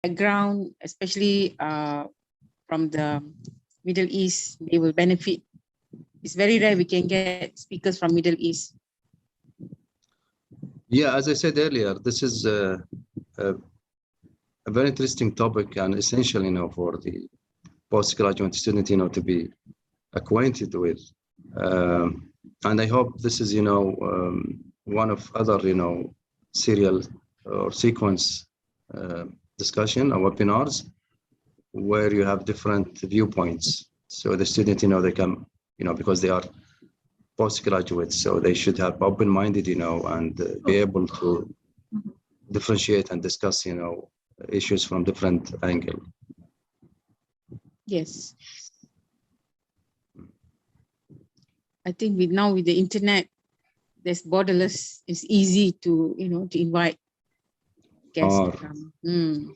background, especially from the Middle East, they will benefit. It's very rare we can get speakers from Middle East. Yeah, as I said earlier, this is a very interesting topic and essential, for the postgraduate student, to be acquainted with. And I hope this is, one of other, serial or sequence discussion or webinars where you have different viewpoints. So the student, they come, because they are postgraduates, so they should have open-minded, and be able to differentiate and discuss, issues from different angle. Yes. I think now with the internet, there's borderless. It's easy to, to invite guests to come.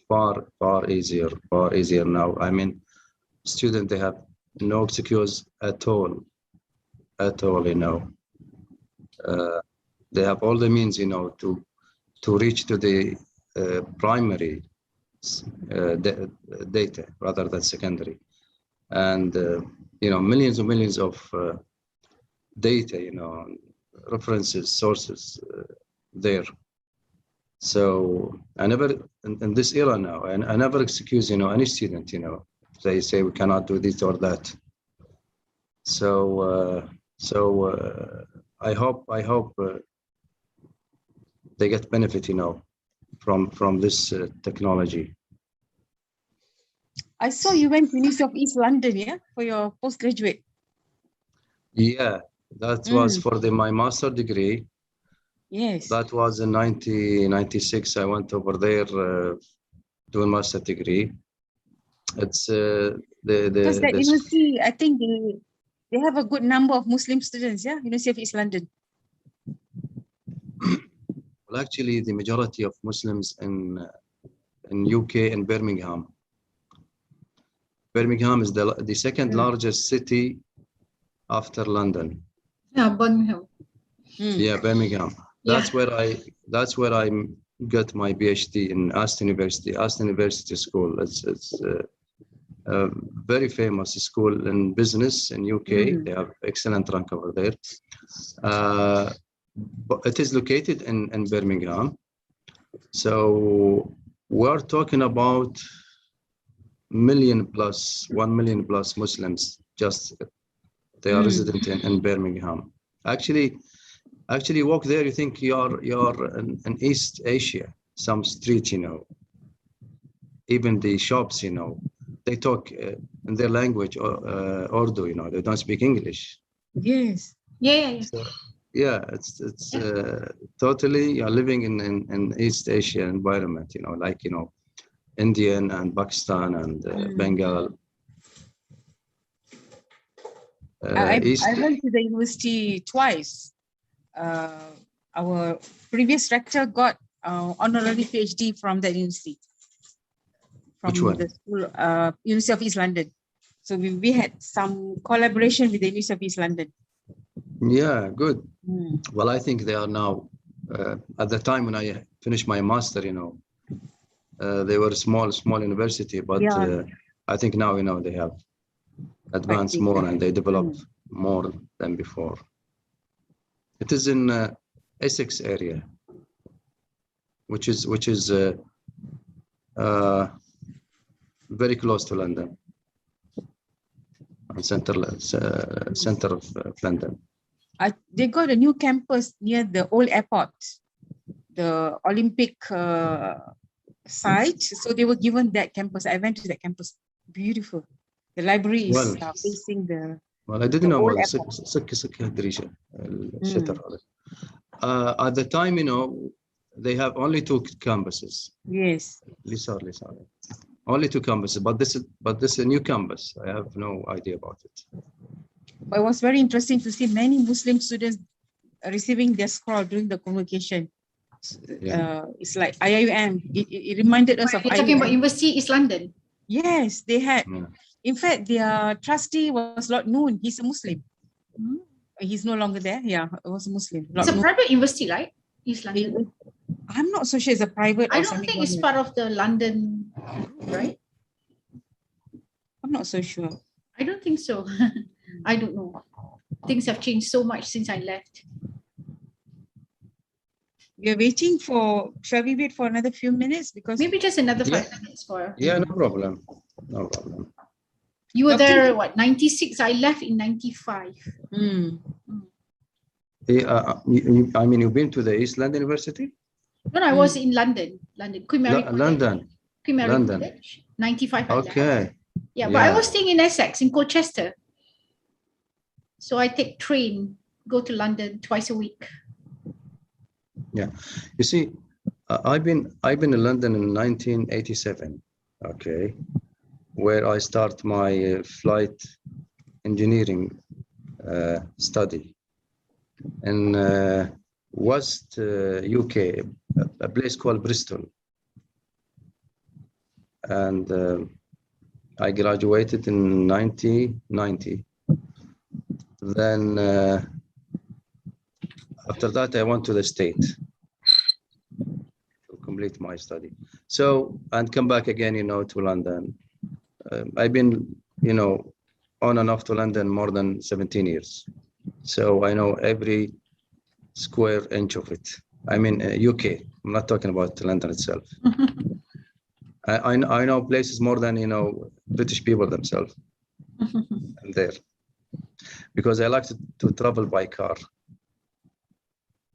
Far easier now. I mean, students, they have no excuse at all, they have all the means, to reach to the primary data rather than secondary, and millions and millions of data, references, sources there. So I never, in this era now, and I never excuse, any student, they say we cannot do this or that. So I hope they get benefit, from this technology. I saw you went to University of East London, yeah, for your postgraduate. Yeah, that was for my master degree. Yes. That was in 1996. I went over there doing master degree. It's because that university, I think they have a good number of Muslim students, yeah, University of East London. Well, actually, the majority of Muslims in UK and Birmingham. Birmingham is the second largest city after London. Yeah, Birmingham. Yeah, Birmingham. That's where I got my PhD in Aston University School. It's a very famous school in business in UK. They have excellent rank over there. But it is located in Birmingham. So we're talking about 1 million plus Muslims. Just they are resident in Birmingham. Actually, walk there, you think you're in East Asia. Some street, even the shops, they talk in their language, Urdu. They don't speak English. Yes. Yeah. So, yeah, it's totally you're living in East Asia environment. Like Indian and Pakistan and Bengal. I went to the university twice. Our previous rector got honorary PhD from that university. From Which one? The school, University of East London. So we had some collaboration with the University of East London. Yeah, good. Well, I think they are now, at the time when I finished my master, they were a small university, but I think now, they have advanced more and they developed more than before. It is in Essex area, which is very close to London, center of London. They got a new campus near the old airport, the Olympic site. So they were given that campus. I went to that campus. Beautiful. The library is facing the. Well, I didn't know about at the time, they have only 2 campuses. Yes. Only 2 campuses, but this is a new campus. I have no idea about it. But it was very interesting to see many Muslim students receiving their scroll during the convocation. It's like IIM. It reminded us of. You're talking about University East London. Yes, they had. In fact, their trustee was Lord Noon. He's a Muslim. He's no longer there. Yeah, it was a Muslim. It's a private university, right? East London. I'm not so sure it's a private. I don't think it's part of the London right? I'm not so sure. I don't think so. I don't know. Things have changed so much since I left. We're waiting for, shall we wait for another few minutes? Because Maybe just another Yeah. 5 minutes for. Yeah, no problem. No problem. You were Doctor- there, what, 96? I left in 95. Mm. I mean, you've been to the East London University? No, I was in London, Queen Mary College. London. Queen Mary London. College. 95 I left. Okay. Yeah, but I Yeah. was staying in Essex, in Colchester. So I take train, go to London twice a week. Yeah. You see, I've been in London in 1987. Okay. Where I start my flight engineering study in West UK, a place called Bristol. And I graduated in 1990. Then after that, I went to the state to complete my study. So, and come back again, to London. I've been, on and off to London more than 17 years. So I know every square inch of it. I mean, UK, I'm not talking about London itself. I know places more than, British people themselves. I'm there. Because I like to travel by car.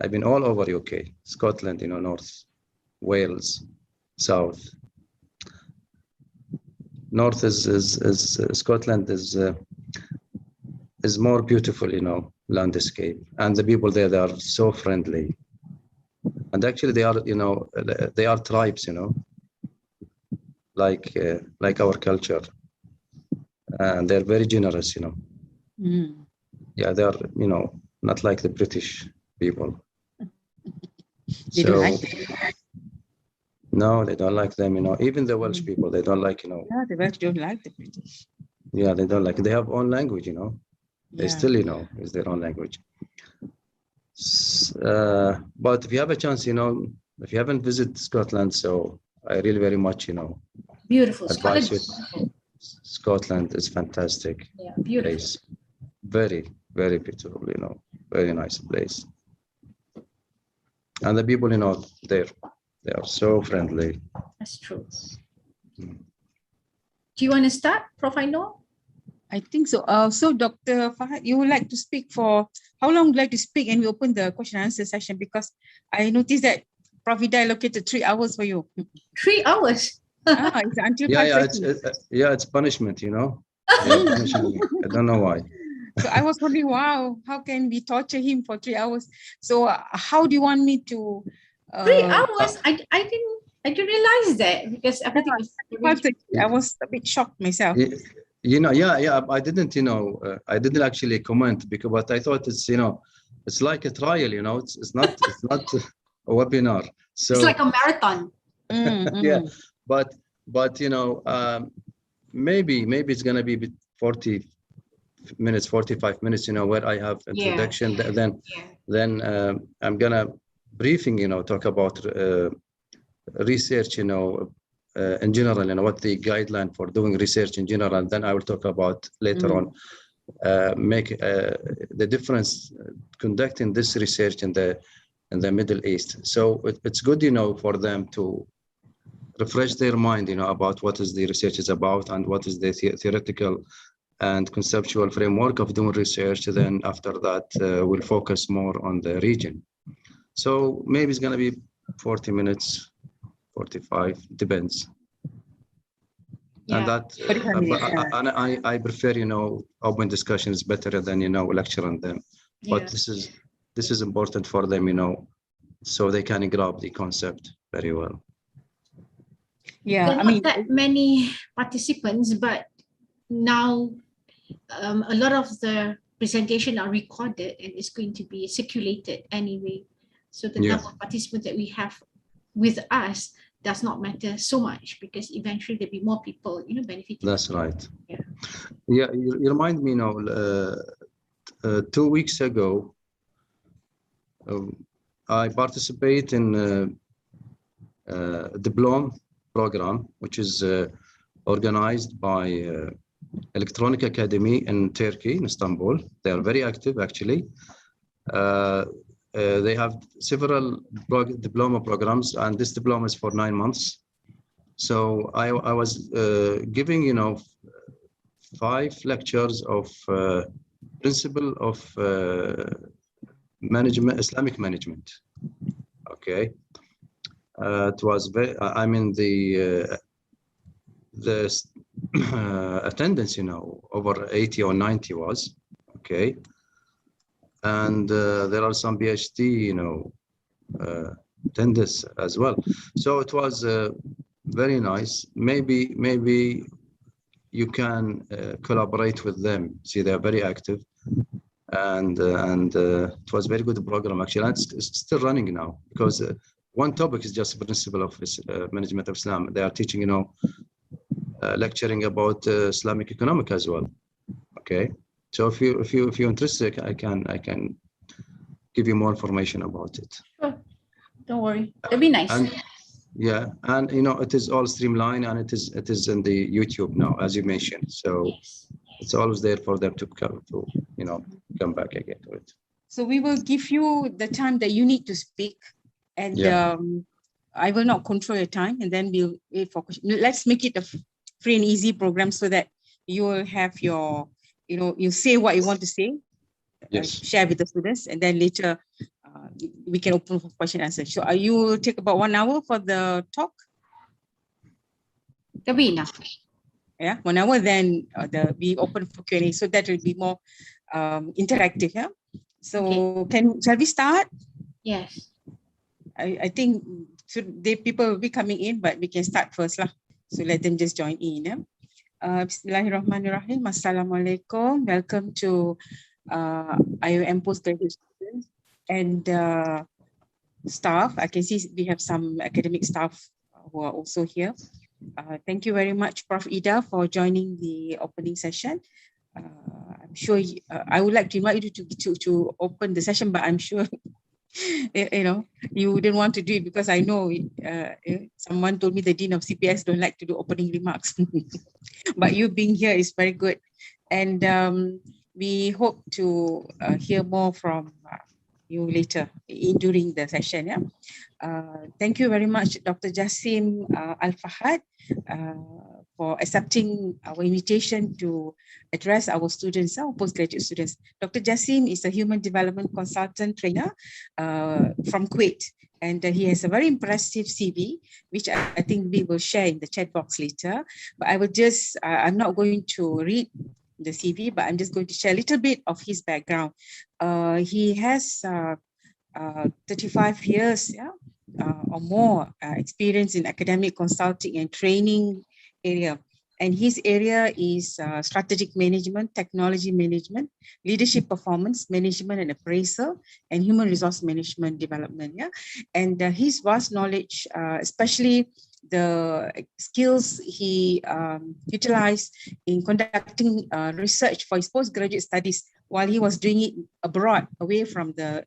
I've been all over UK, Scotland, North, Wales, South. North is Scotland is more beautiful, landscape, and the people there, they are so friendly. And actually, they are, they are tribes, like our culture, and they're very generous, Mm. Yeah, they are, not like the British people. They don't like it. No, they don't like them, even the Welsh people, they don't like, Yeah, the Welsh don't like the British. Yeah, they don't like, they have own language, They Yeah. still, is their own language. But if you have a chance, if you haven't visited Scotland, so I really very much, Beautiful. advise you. Scotland. Scotland is fantastic Yeah, beautiful. place. Very, very beautiful, very nice place. And the people, there, they are so friendly. That's true. Mm. Do you want to start, Prof. Ainur? I think so. So Dr. Fahad, you would like to speak for, how long would you like to speak, and we open the question and answer session, because I noticed that Prof. Ida allocated 3 hours for you. 3 hours. It's until Yeah, 5:30. it's punishment, They are punishing me. I don't know why. So I was wondering, wow, how can we torture him for 3 hours? So how do you want me to? 3 hours? I didn't realize that, because everything was. 5:30. I was a bit shocked myself. Yeah. I didn't, I didn't actually comment because, but I thought it's, it's like a trial, it's not a webinar. So It's like a marathon. yeah, but maybe it's gonna be 40 minutes, 45 minutes, where I have introduction. Then I'm gonna briefing, talk about research, in general, what the guideline for doing research in general. Then I will talk about later on, make the difference conducting this research in the Middle East. So it's good, for them to refresh their mind, about what is the research is about and what is the theoretical and conceptual framework of doing research. Then after that, we'll focus more on the region. So maybe it's going to be 40 minutes, 45, depends. Yeah. And that, I prefer, open discussions better than, lecture on them. But this is important for them, so they can grab the concept very well. Yeah, There are not that many participants, but now a lot of the presentation are recorded and it's going to be circulated anyway. So the number of participants that we have with us does not matter so much, because eventually there'll be more people, benefiting. That's right. Yeah. You remind me, 2 weeks ago, I participate in diploma program, which is organized by Electronic Academy in Turkey, in Istanbul. They are very active, actually. They have several diploma programs, and this diploma is for 9 months. So I was giving, 5 lectures of principle of management, Islamic management. Okay. It was very, I mean, the attendance, over 80 or 90 was, okay. And there are some PhD, attendance as well. So it was very nice. Maybe you can collaborate with them. See, they're very active, and it was very good program actually. And it's still running now, because one topic is just principle of management of Islam. They are teaching, lecturing about Islamic economic as well. Okay, so if you're interested, I can give you more information about it. Sure. Don't worry, it'll be nice. And, yeah, and it is all streamlined, and it is in the YouTube now, as you mentioned. So Yes. it's always there for them to come to come back again to it. So we will give you the time that you need to speak, and Yeah. I will not control your time, and then we'll wait for questions. Let's make it a free and easy program so that you will have your, you say what you want to say, Yes. share with the students, and then later we can open for question and answer. So you will take about 1 hour for the talk? That'll be enough. Yeah, 1 hour, then we open for Q&A, so that will be more interactive. Yeah. So shall we start? Yes. I think people will be coming in, but we can start first lah. So let them just join in. Yeah? Bismillahirrahmanirrahim. Assalamualaikum. Welcome to IOM postgraduate students and staff. I can see we have some academic staff who are also here. Thank you very much, Prof. Ida, for joining the opening session. I'm sure I would like to invite you to open the session, but I'm sure you wouldn't want to do it, because I know someone told me the Dean of CPS don't like to do opening remarks. But you being here is very good. And we hope to hear more from you later during the session. Yeah. Thank you very much, Dr. Jassim Al-Fahad, for accepting our invitation to address our students, our postgraduate students. Dr. Jassim is a human development consultant trainer from Kuwait, and he has a very impressive CV, which I think we will share in the chat box later. But I will just, I'm not going to read the CV, but I'm just going to share a little bit of his background. He has 35 years or more experience in academic consulting and training area. And his area is strategic management, technology management, leadership performance management and appraisal, and human resource management development. Yeah, and his vast knowledge, especially the skills he utilized in conducting research for his postgraduate studies while he was doing it abroad, away from the,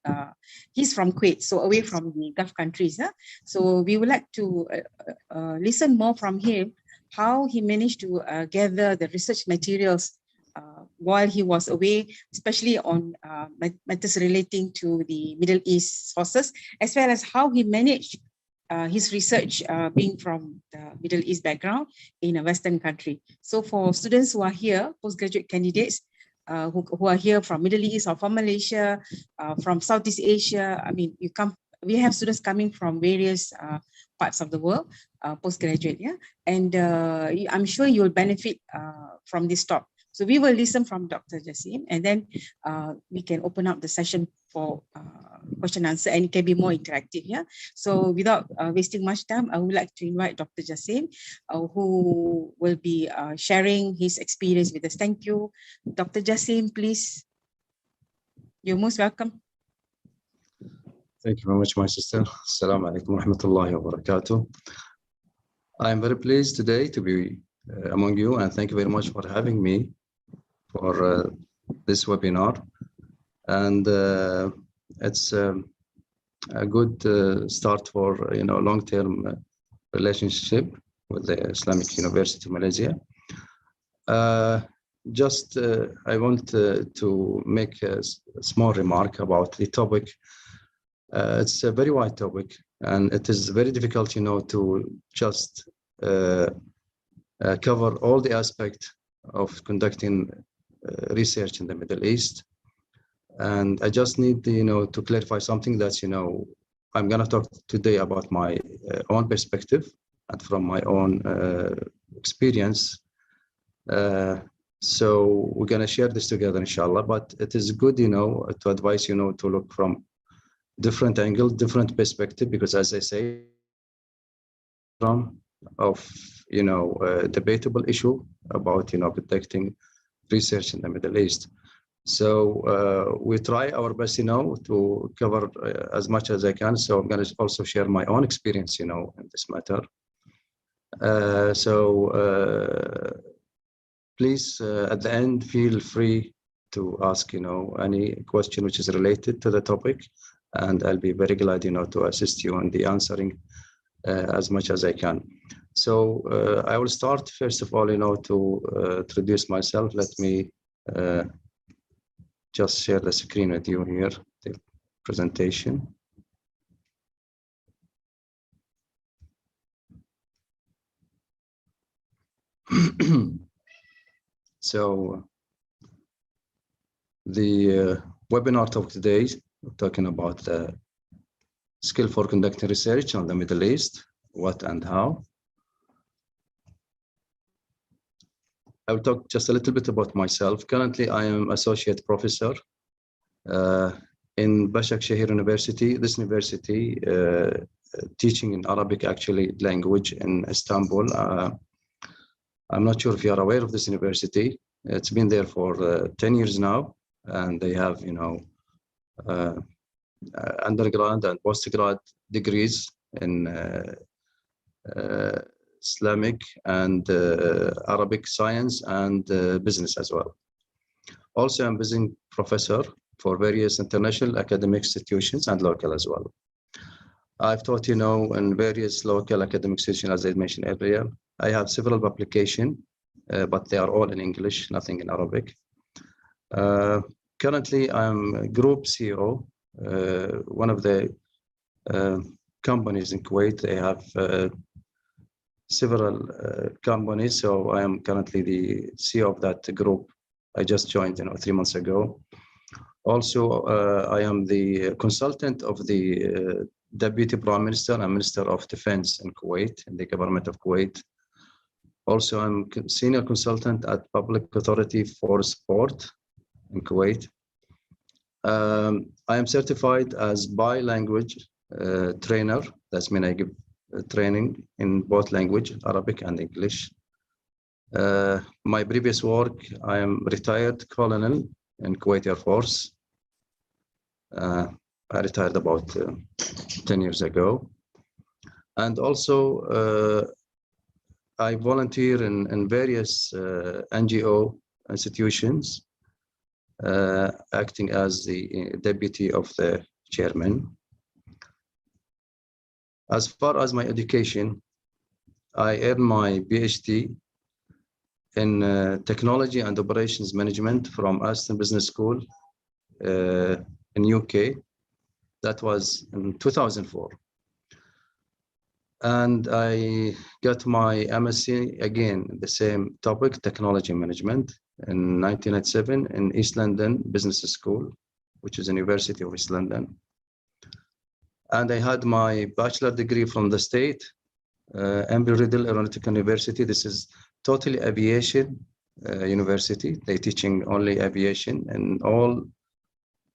he's from Kuwait, so away from the Gulf countries. So we would like to listen more from him, how he managed to gather the research materials while he was away, especially on matters relating to the Middle East sources, as well as how he managed his research being from the Middle East background in a Western country. So for students who are here, postgraduate candidates who are here from Middle East or from Malaysia, from Southeast Asia, I mean, we have students coming from various parts of the world, postgraduate, yeah, and I'm sure you'll benefit from this talk. So we will listen from Dr. Jassim, and then we can open up the session for question and answer, and it can be more interactive. Yeah. So without wasting much time, I would like to invite Dr. Jassim, who will be sharing his experience with us. Thank you, Dr. Jassim. Please, you're most welcome. Thank you very much, my sister. Assalamu alaikum wa rahmatullahi wa barakatuh. I am very pleased today to be among you, and thank you very much for having me for this webinar. And it's a good start for long-term relationship with the Islamic University of Malaysia. I want to make a small remark about the topic. It's a very wide topic, and it is very difficult, to just cover all the aspects of conducting research in the Middle East. And I just need, to clarify something that, I'm going to talk today about my own perspective and from my own experience. So we're going to share this together, inshallah. But it is good, to advise, to look from different angles, different perspective, because as I say, of, debatable issue about, conducting research in the Middle East. So we try our best, to cover as much as I can. So I'm going to also share my own experience, in this matter. Please, at the end, feel free to ask, any question which is related to the topic, and I'll be very glad, to assist you in the answering as much as I can. So I will start first of all, to introduce myself. Let me just share the screen with you here, the presentation. So the webinar talk today, we're talking about the skill for conducting research on the Middle East, what and how. I will talk just a little bit about myself. Currently, I am associate professor in Başakşehir University. This university teaching in Arabic, actually, language in Istanbul. I'm not sure if you are aware of this university. It's been there for 10 years now, and they have, undergrad and postgrad degrees in Islamic and Arabic science and business as well. Also, I'm visiting professor for various international academic institutions and local as well. I've taught, in various local academic institutions, as I mentioned earlier. I have several publications, but they are all in English, nothing in Arabic. Currently, I'm group CEO, one of the companies in Kuwait. They have several companies, so I am currently the CEO of that group. I just joined, 3 months ago. Also, I am the consultant of the Deputy Prime Minister and Minister of Defense in Kuwait, in the government of Kuwait. Also, I'm senior consultant at Public Authority for Sport in Kuwait. I am certified as bilanguage trainer. That means I give training in both language, Arabic and English. My previous work, I am retired colonel in Kuwait Air Force. I retired about 10 years ago. And also, I volunteer in various NGO institutions, acting as the deputy of the chairman. As far as my education, I earned my PhD in Technology and Operations Management from Aston Business School in UK. That was in 2004. And I got my MSc, again, the same topic, Technology Management, in 1997 in East London Business School, which is University of East London. And I had my bachelor degree from the state, Embry-Riddle Aeronautical University. This is totally aviation university. They're teaching only aviation in all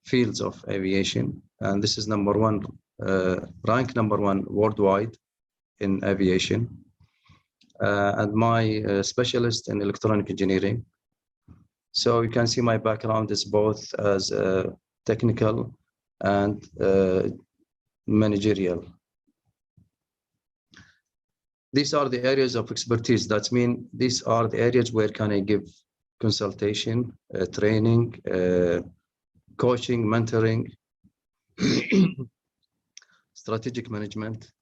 fields of aviation. And this is number one, ranked number one worldwide in aviation. And my specialist in electronic engineering. So you can see my background is both as technical and managerial. These are the areas of expertise. That means these are the areas where can I give consultation, training, coaching, mentoring, strategic management,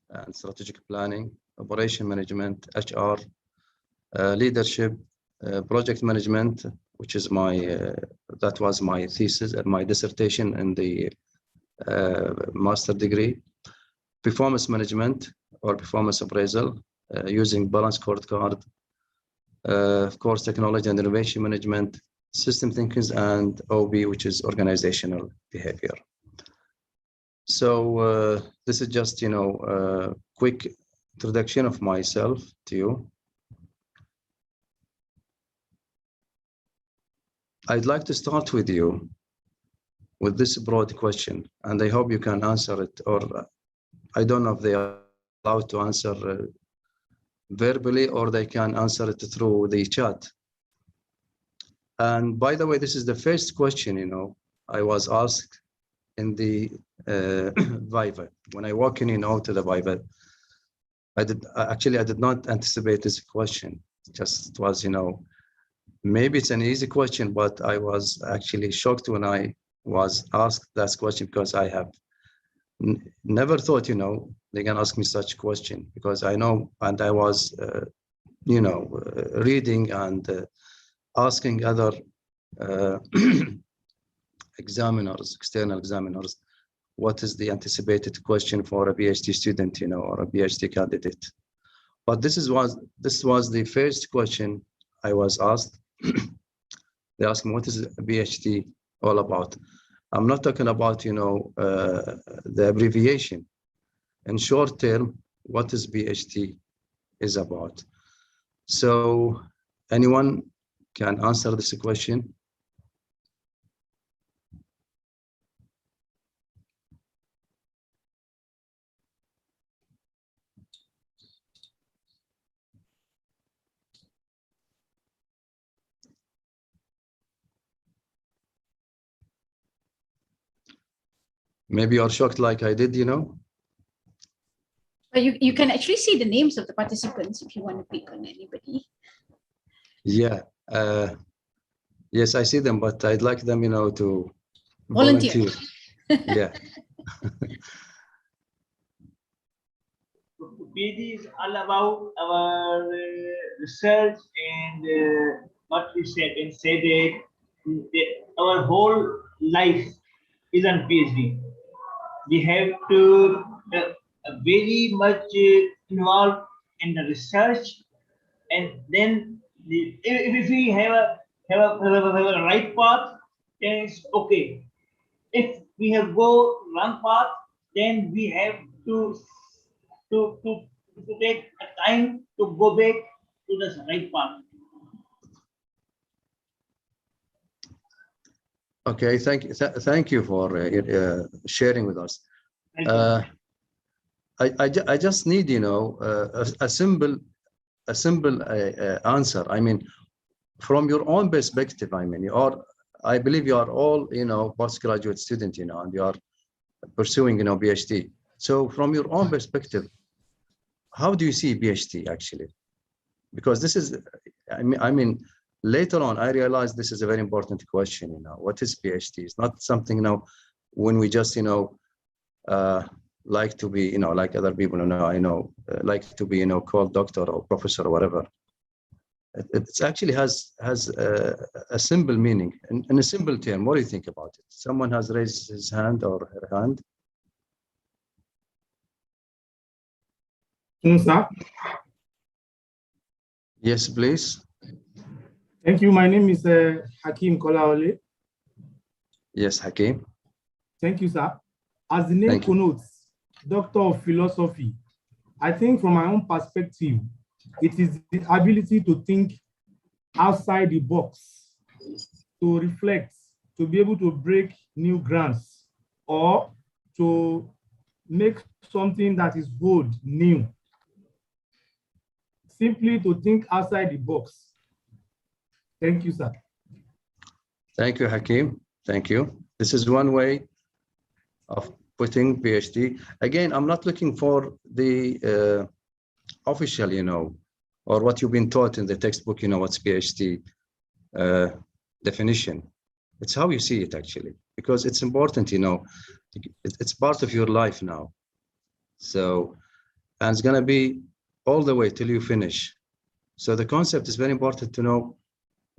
and strategic planning, operation management, HR, leadership, project management, which is that was my thesis and my dissertation in the master degree, performance management or performance appraisal using balance scorecard, of course, technology and innovation management, system thinking, and OB, which is organizational behavior. So this is just, a quick introduction of myself to you. I'd like to start with you with this broad question, and I hope you can answer it, or I don't know if they are allowed to answer verbally, or they can answer it through the chat. And by the way, this is the first question, I was asked in the Viva. When I walk in, to the Viva, I did not anticipate this question. It was, maybe it's an easy question, but I was actually shocked when I was asked that question, because I have never thought, they can ask me such a question, because I know, and I was, reading and asking other examiners, external examiners, what is the anticipated question for a PhD student, or a PhD candidate. But this was the first question I was asked. They asked me, what is a PhD all about? I'm not talking about, the abbreviation. In short term, what is PhD is about. So anyone can answer this question? Maybe you're shocked like I did, But you can actually see the names of the participants if you want to pick on anybody. Yeah. Yes, I see them, but I'd like them, to Volunteer. Yeah. PhD is all about our research and what we said that our whole life is on PhD. We have to very much involved in the research, and then if we have a right path, then it's okay. If we have go wrong path, then we have to take a time to go back to the right path. Okay, thank you for sharing with us. I just need, a simple answer. I mean, from your own perspective, I believe you are all, postgraduate student, and you are pursuing, PhD. So from your own perspective, how do you see PhD actually? Because this is, I mean, later on, I realized this is a very important question, what is PhD? It's not something, when we just, like to be, like other people, like to be, called doctor or professor or whatever. It actually has a simple meaning. In a simple term, what do you think about it? Someone has raised his hand or her hand. Sir. Yes, please. Thank you. My name is Hakim Kolaole. Yes, Hakim. Thank you, sir. As the name connotes, Doctor of Philosophy, I think from my own perspective, it is the ability to think outside the box, to reflect, to be able to break new grounds, or to make something that is old new. Simply to think outside the box. Thank you, sir. Thank you, Hakim. Thank you. This is one way of putting PhD. Again, I'm not looking for the official, or what you've been taught in the textbook, what's PhD definition. It's how you see it actually, because it's important, it's part of your life now. So, and it's gonna be all the way till you finish. So the concept is very important to know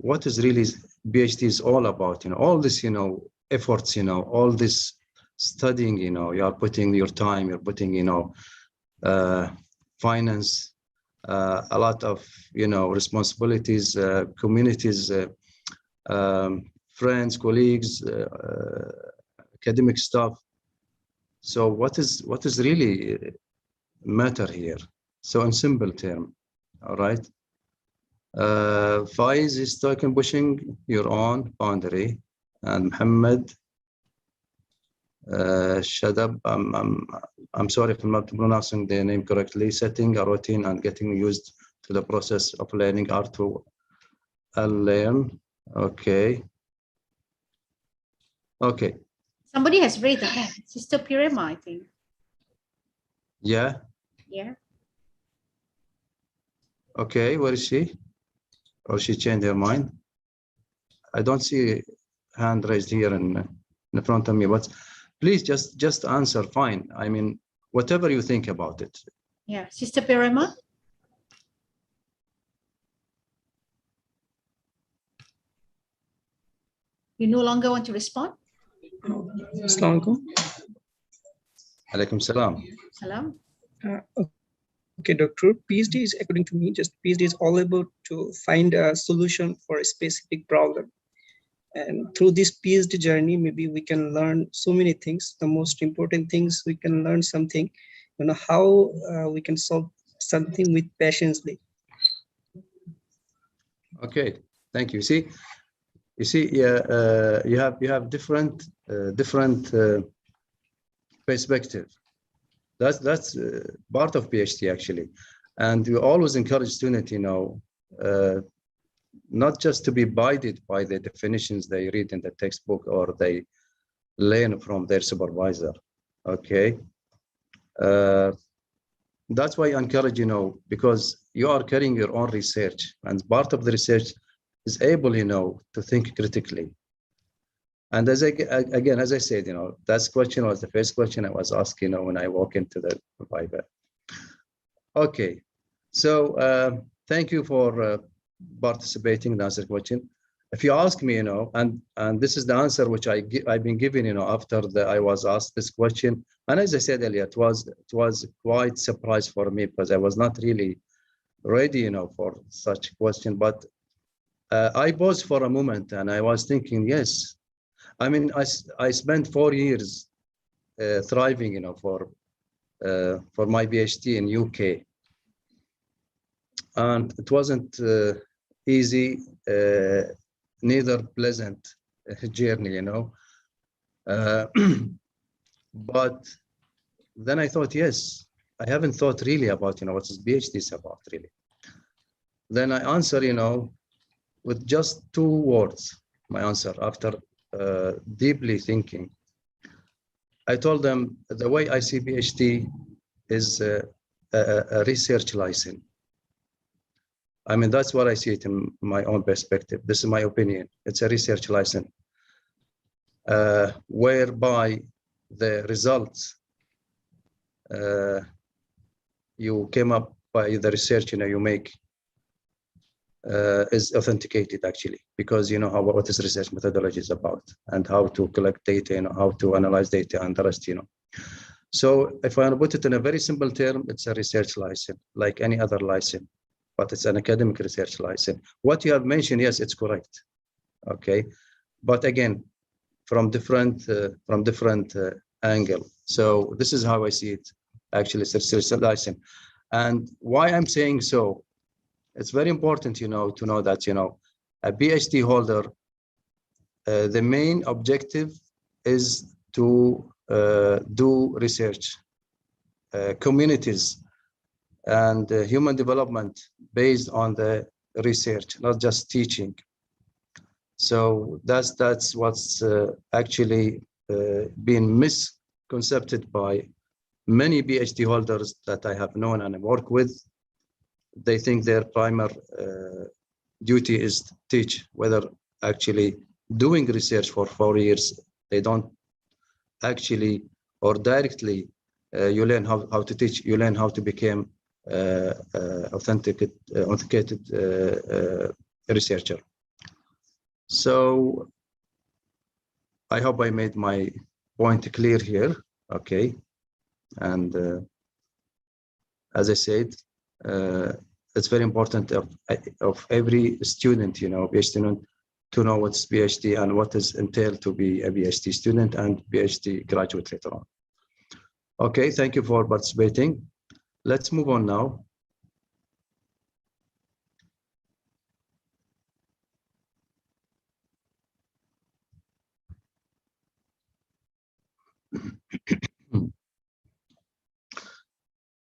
what is really PhD is all about. All this, efforts, all this studying, you are putting your time, you're putting, finance, a lot of, responsibilities, communities, friends, colleagues, academic staff. So what is really matter here? So in simple term, all right. Faiz is talking, pushing your own boundary, and Muhammad, Shadab, I'm sorry if I'm not pronouncing the name correctly, setting a routine and getting used to the process of learning R2 learn. Okay. Okay. Somebody has raised a hand. Sister Pirema, I think. Yeah. Yeah. Okay, where is she? Or she changed her mind? I don't see hand raised here in front of me, but please just answer. Fine. I mean, whatever you think about it. Yeah, Sister Pirema. You no longer want to respond? Assalamualaikum. Alaikum salam. Salam. Okay, Doctor. PhD is, according to me, PhD is all about to find a solution for a specific problem. And through this PhD journey, maybe we can learn so many things. The most important things, we can learn something, how we can solve something with patiently. Okay, thank you. You see, yeah, you have different perspective. That's part of PhD actually, and we always encourage students, not just to be guided by the definitions they read in the textbook or they learn from their supervisor. Okay, that's why I encourage, because you are carrying your own research, and part of the research is able, to think critically. And as I said, that question was the first question I was asked, when I walk into the Viva. Okay, so thank you for participating in the answer question. If you ask me, and this is the answer which I've been given, after I was asked this question. And as I said earlier, it was quite surprise for me because I was not really ready, for such question. But I paused for a moment and I was thinking, yes. I mean, I spent 4 years thriving, for my PhD in UK, and it wasn't easy, neither pleasant journey, but then I thought, yes, I haven't thought really about, what is PhD is about really. Then I answer, with just 2 words, my answer after deeply thinking. I told them the way I see PhD is a research license. I mean, that's what I see it in my own perspective. This is my opinion. It's a research license whereby the results you came up by the research, you make is authenticated actually, because what this research methodology is about and how to collect data, how to analyze data and the rest, So if I put it in a very simple term, it's a research license like any other license, but it's an academic research license. What you have mentioned, yes, it's correct. Okay, but again, from different angle. So this is how I see it. Actually, it's a research license, and why I'm saying so. It's very important, to know that, a PhD holder, the main objective is to do research, communities, and human development based on the research, not just teaching. So that's what's actually been misconcepted by many PhD holders that I have known and work with. They think their primary duty is to teach, whether actually doing research for 4 years, they don't actually or directly, you learn how to teach, you learn how to become authenticated researcher. So I hope I made my point clear here. Okay, and as I said, it's very important of every student, PhD student, to know what's PhD and what is entailed to be a PhD student and PhD graduate later on. Okay, thank you for participating. Let's move on now.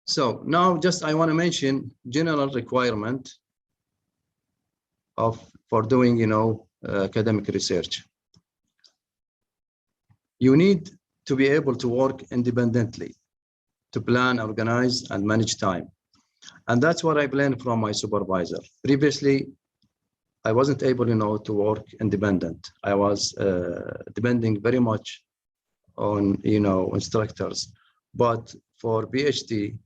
So now just I want to mention general requirement for doing, academic research. You need to be able to work independently, to plan, organize, and manage time. And that's what I learned from my supervisor. Previously, I wasn't able, to work independent. I was depending very much on, instructors. But for PhD,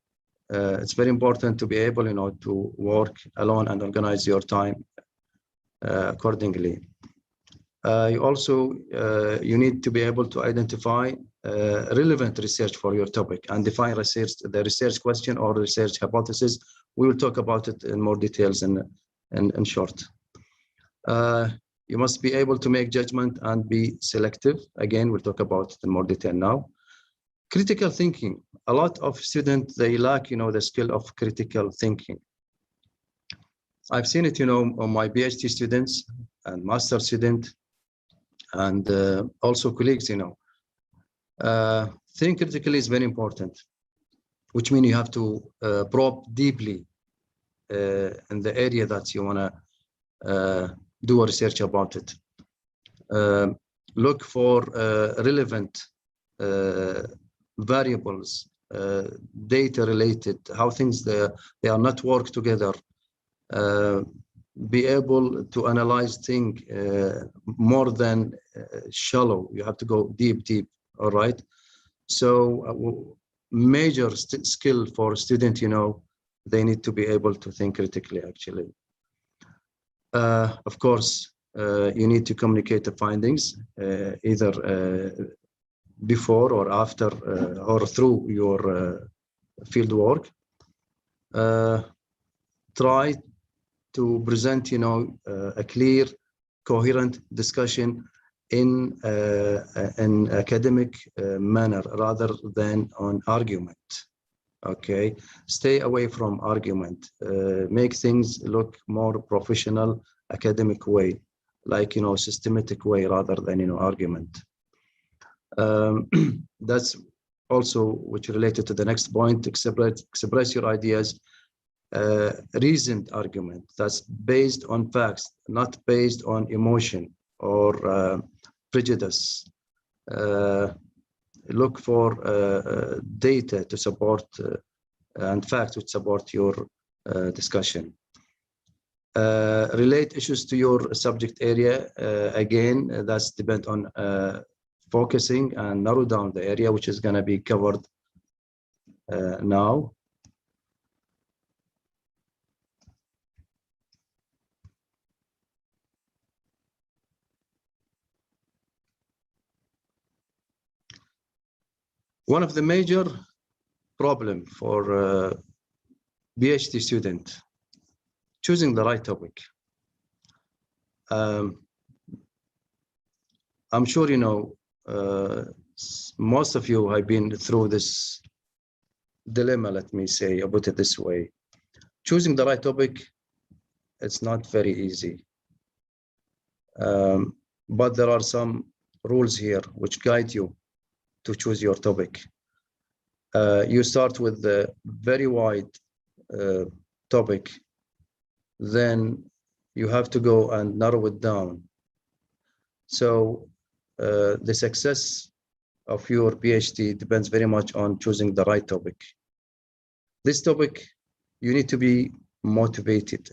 it's very important to be able, to work alone and organize your time accordingly. You also you need to be able to identify relevant research for your topic and define the research question or research hypothesis. We will talk about it in more details in short. You must be able to make judgment and be selective. Again, we'll talk about it in more detail now. Critical thinking. A lot of students, they lack, the skill of critical thinking. I've seen it, on my PhD students and master student, and also colleagues, think critically is very important, which means you have to probe deeply in the area that you want to do a research about it. Look for relevant variables, data related, how things they are not work together. Be able to analyze things more than shallow. You have to go deep. All right. So major skill for student, they need to be able to think critically. Actually, of course, you need to communicate the findings either before or after or through your field work. Try to present, a clear, coherent discussion in an academic manner rather than on argument. Okay, stay away from argument. Make things look more professional, academic way, like systematic way rather than argument. That's also which related to the next point. Express your ideas. Reasoned argument that's based on facts, not based on emotion or prejudice. Look for data to support and facts to support your discussion. Relate issues to your subject area. Again, that's depend on focusing and narrow down the area which is going to be covered now. One of the major problem for PhD student, choosing the right topic. I'm sure most of you have been through this dilemma, let me say, or put it this way. Choosing the right topic, it's not very easy. But there are some rules here which guide you to choose your topic. You start with the very wide topic, then you have to go and narrow it down. So the success of your PhD depends very much on choosing the right topic. This topic, you need to be motivated.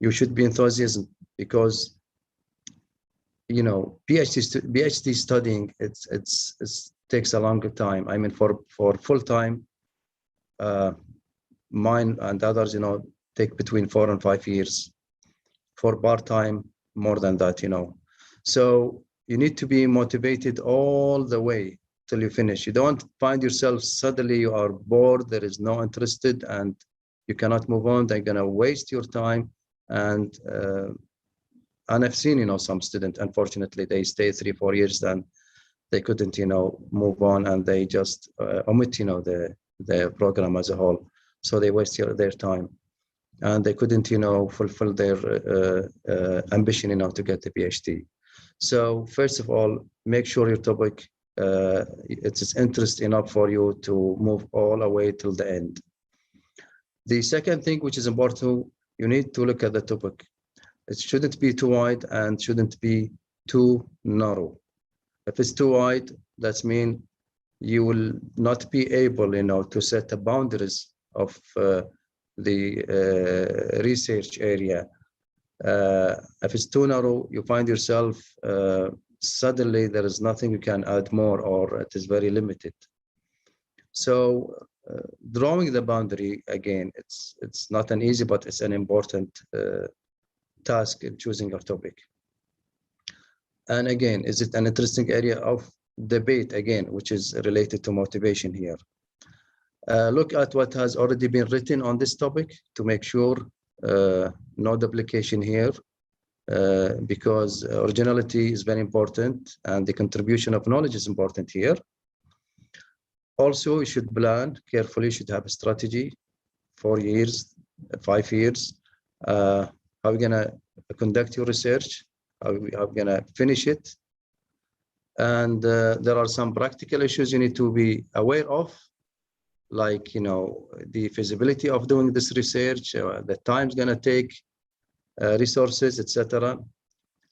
You should be enthusiastic because PhD studying it takes a longer time. I mean, for full time, mine and others, take between 4 and 5 years. For part-time, more than that, So you need to be motivated all the way till you finish. You don't find yourself suddenly you are bored, there is no interested, and you cannot move on. They're gonna waste your time. And I've seen, some students, unfortunately, they stay 3-4 years, then they couldn't, move on, and they just omit, the program as a whole. So they waste their time, and they couldn't, fulfill their ambition, to get the PhD. So first of all, make sure your topic it's interest enough for you to move all the way till the end. The second thing, which is important, you need to look at the topic. It shouldn't be too wide and shouldn't be too narrow. If it's too wide, that means you will not be able, to set the boundaries of the research area. If it's too narrow, you find yourself suddenly there is nothing you can add more, or it is very limited. So drawing the boundary, again, it's not an easy, but it's an important task in choosing your topic. And again, is it an interesting area of debate, again, which is related to motivation here. Look at what has already been written on this topic to make sure no duplication here, because originality is very important and the contribution of knowledge is important here. Also, you should plan carefully, you should have a strategy, 4 years, 5 years. How are we gonna conduct your research? How are we gonna finish it? And there are some practical issues you need to be aware of, like, the feasibility of doing this research, the time's gonna take, resources, etc.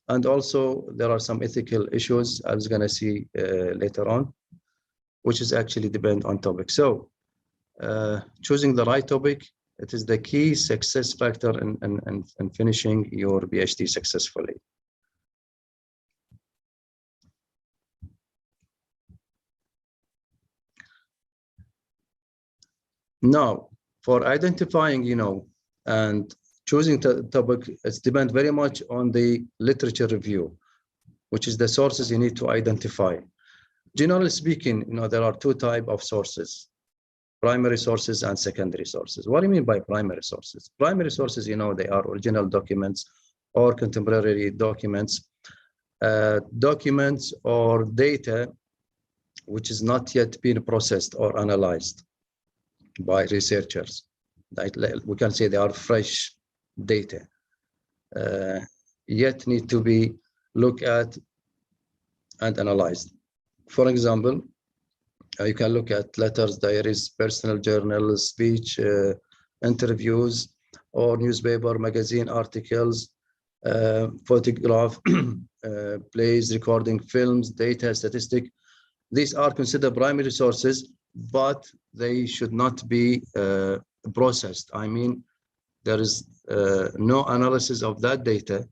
And also there are some ethical issues I was gonna see later on, which is actually depend on topic. So choosing the right topic, it is the key success factor in finishing your PhD successfully. Now, for identifying, and choosing the topic, it depends very much on the literature review, which is the sources you need to identify. Generally speaking, there are two types of sources: primary sources and secondary sources. What do you mean by primary sources? Primary sources, they are original documents or contemporary documents, documents or data which is not yet been processed or analyzed by researchers. We can say they are fresh data, yet need to be looked at and analyzed. For example, you can look at letters, diaries, personal journals, speech, interviews, or newspaper, magazine articles, photograph, plays, recording, films, data, statistic. These are considered primary sources, but they should not be processed. I mean, there is no analysis of that data.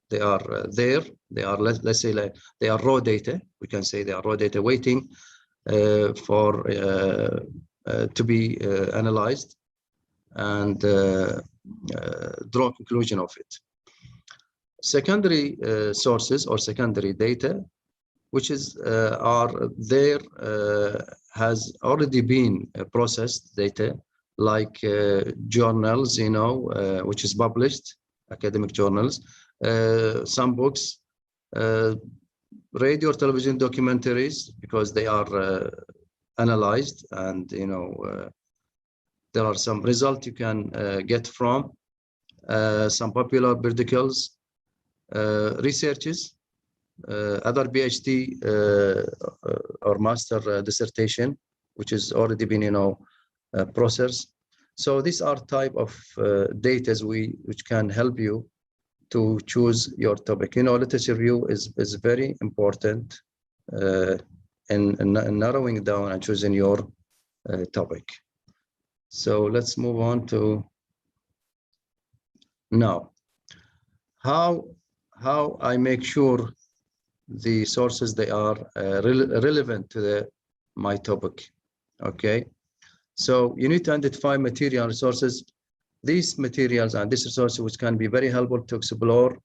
They are there. They are, let's say, like, they are raw data. We can say they are raw data waiting for to be analyzed and draw a conclusion of it. Secondary sources or secondary data, which is are there, has already been processed data, like journals, which is published, academic journals, some books, radio or television documentaries, because they are analyzed, and there are some results you can get from some popular periodicals, researches, other PhD or master dissertation, which has already been processed. So these are type of data which can help you to choose your topic. Literature review is very important in narrowing down and choosing your topic. So let's move on to now how I make sure the sources they are relevant to my topic. Okay, So you need to identify material resources, these materials and these resources which can be very helpful to explore,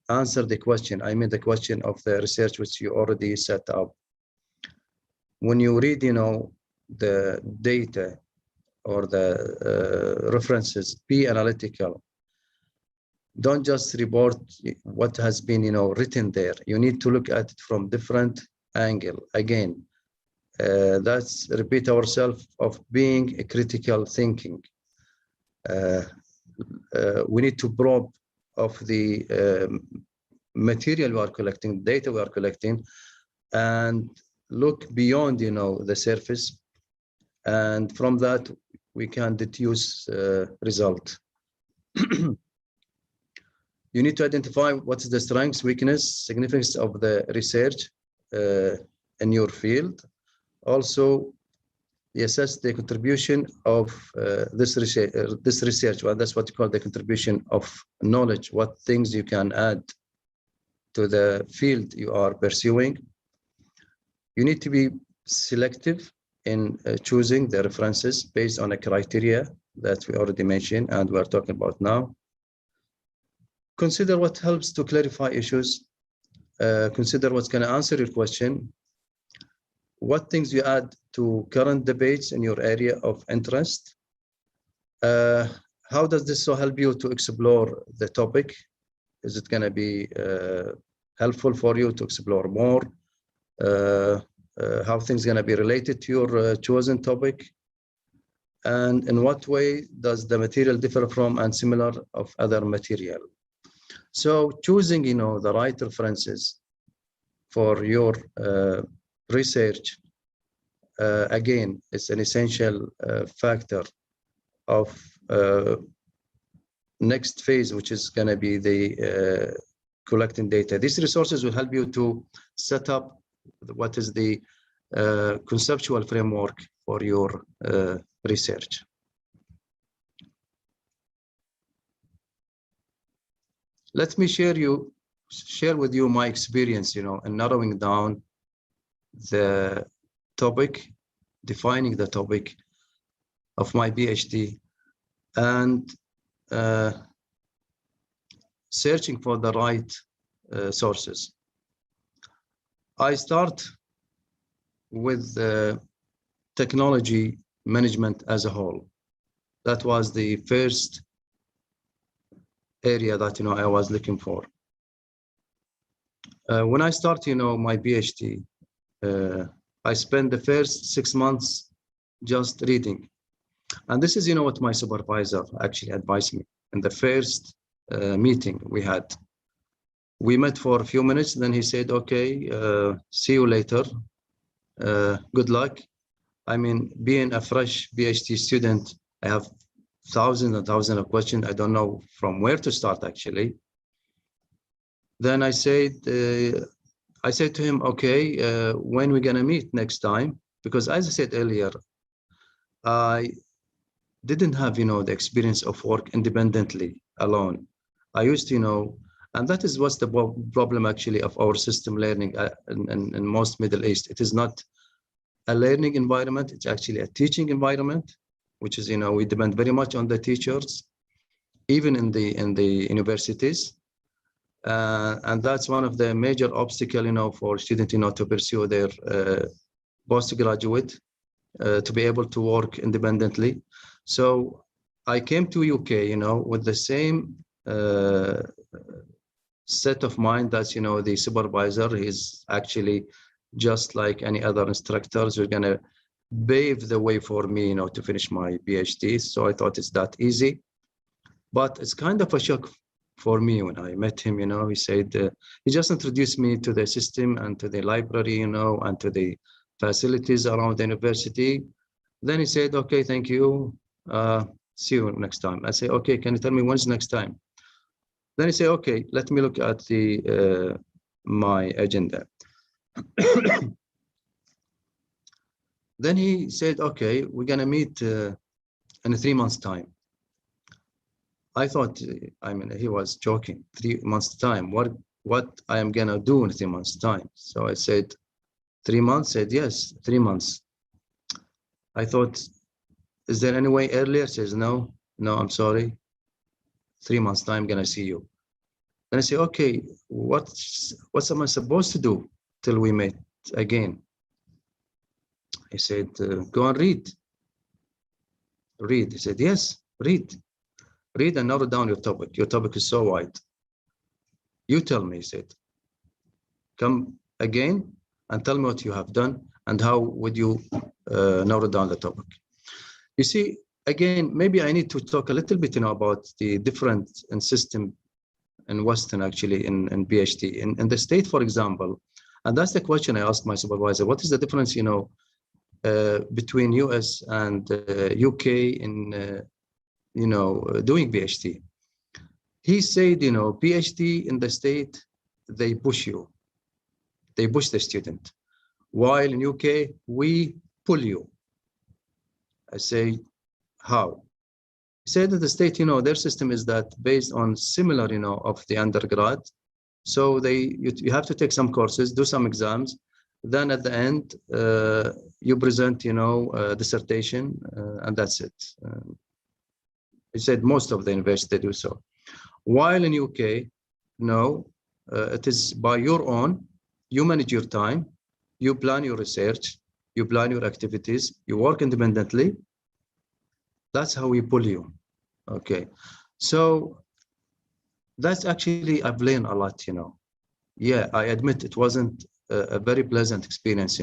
answer the question. I mean the question of the research which you already set up. When you read, the data or the references, be analytical. Don't just report what has been, written there. You need to look at it from different angle. Again, that's repeat ourselves of being a critical thinking. We need to probe of the material we are collecting, data we are collecting, and look beyond, the surface. And from that, we can deduce result. You need to identify what's the strengths, weakness, significance of the research in your field. Also, assess the contribution of this research. Well, that's what you call the contribution of knowledge, what things you can add to the field you are pursuing. You need to be selective in choosing the references based on a criteria that we already mentioned and we're talking about now. Consider what helps to clarify issues. Consider what's going to answer your question. What things you add to current debates in your area of interest. How does this help you to explore the topic? Is it going to be helpful for you to explore more? How things going to be related to your chosen topic? And in what way does the material differ from and similar of other material? So choosing, the right references for your research, again, it's an essential factor of next phase, which is going to be the collecting data. These resources will help you to set up what is the conceptual framework for your research. Let me share with you my experience, in narrowing down the topic, defining the topic of my PhD, and searching for the right sources. I start with technology management as a whole. That was the first area that I was looking for. When I started my PhD, I spent the first 6 months just reading, and this is what my supervisor actually advised me in the first meeting we had. We met for a few minutes, then he said, okay, see you later, good luck. I mean, being a fresh PhD student, I have thousands and thousands of questions. I don't know from where to start, actually. Then I said to him, okay, when we're gonna meet next time? Because as I said earlier, I didn't have, the experience of work independently alone. I used to, and that is what's the problem actually of our system learning in most Middle East. It is not a learning environment, it's actually a teaching environment, which is, we depend very much on the teachers, even in the universities. And that's one of the major obstacles, for students, to pursue their postgraduate, to be able to work independently. So I came to UK, with the same set of mind that, the supervisor is actually just like any other instructors. We're going to pave the way for me, to finish my PhD. So I thought it's that easy. But it's kind of a shock for me when I met him. He said, he just introduced me to the system and to the library, and to the facilities around the university. Then he said, okay, thank you. See you next time. I say, okay, can you tell me when's next time? Then he said, okay, let me look at the my agenda. Then he said, okay, we're gonna meet in 3 months' time. I thought, I mean, he was joking. 3 months' time. What I am gonna do in 3 months' time? So I said, 3 months. Said yes, 3 months. I thought, is there any way earlier? Says, no, I'm sorry. 3 months time, gonna see you. And I say, okay, what am I supposed to do till we meet again? He said, go and read. Read. He said, yes, read. Read and narrow down your topic. Your topic is so wide. You tell me, he said. Come again and tell me what you have done and how would you narrow down the topic. You see, again, maybe I need to talk a little bit, about the difference in system in Western, actually, in PhD. In the State, for example, and that's the question I asked my supervisor, what is the difference, between US and UK in, doing PhD? He said, PhD in the State, they push you. They push the student. While in UK, we pull you. I say, how? He said that the State, their system is that based on similar, of the undergrad. So you have to take some courses, do some exams. Then at the end, you present, a dissertation, and that's it. He said most of the universities do so. While in UK, no, it is by your own. You manage your time, you plan your research, you plan your activities, you work independently. That's how we pull you. Okay, so that's actually, I've learned a lot, Yeah, I admit it wasn't a very pleasant experience,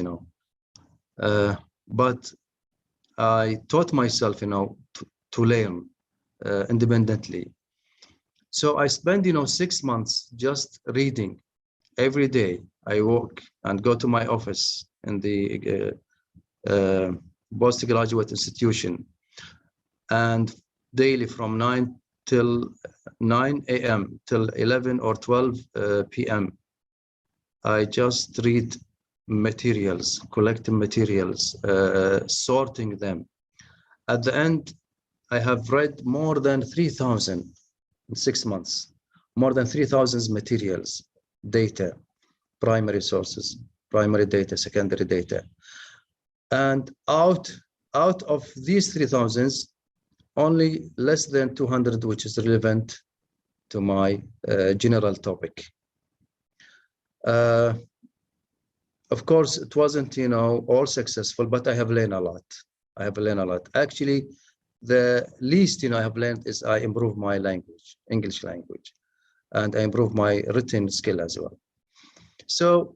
but I taught myself, to learn independently. So I spent, 6 months just reading every day. I walk and go to my office in the postgraduate institution, and daily from 9 a.m. till 11 or 12 p.m. I just read materials, collecting materials, sorting them. At the end, I have read more than 3,000 in 6 months, more than 3,000 materials, data, primary sources, primary data, secondary data. And out of these 3,000, only less than 200, which is relevant to my general topic. Of course, it wasn't, all successful, but I have learned a lot. Actually, the least, I have learned is I improve my language, English language, and I improve my written skill as well. So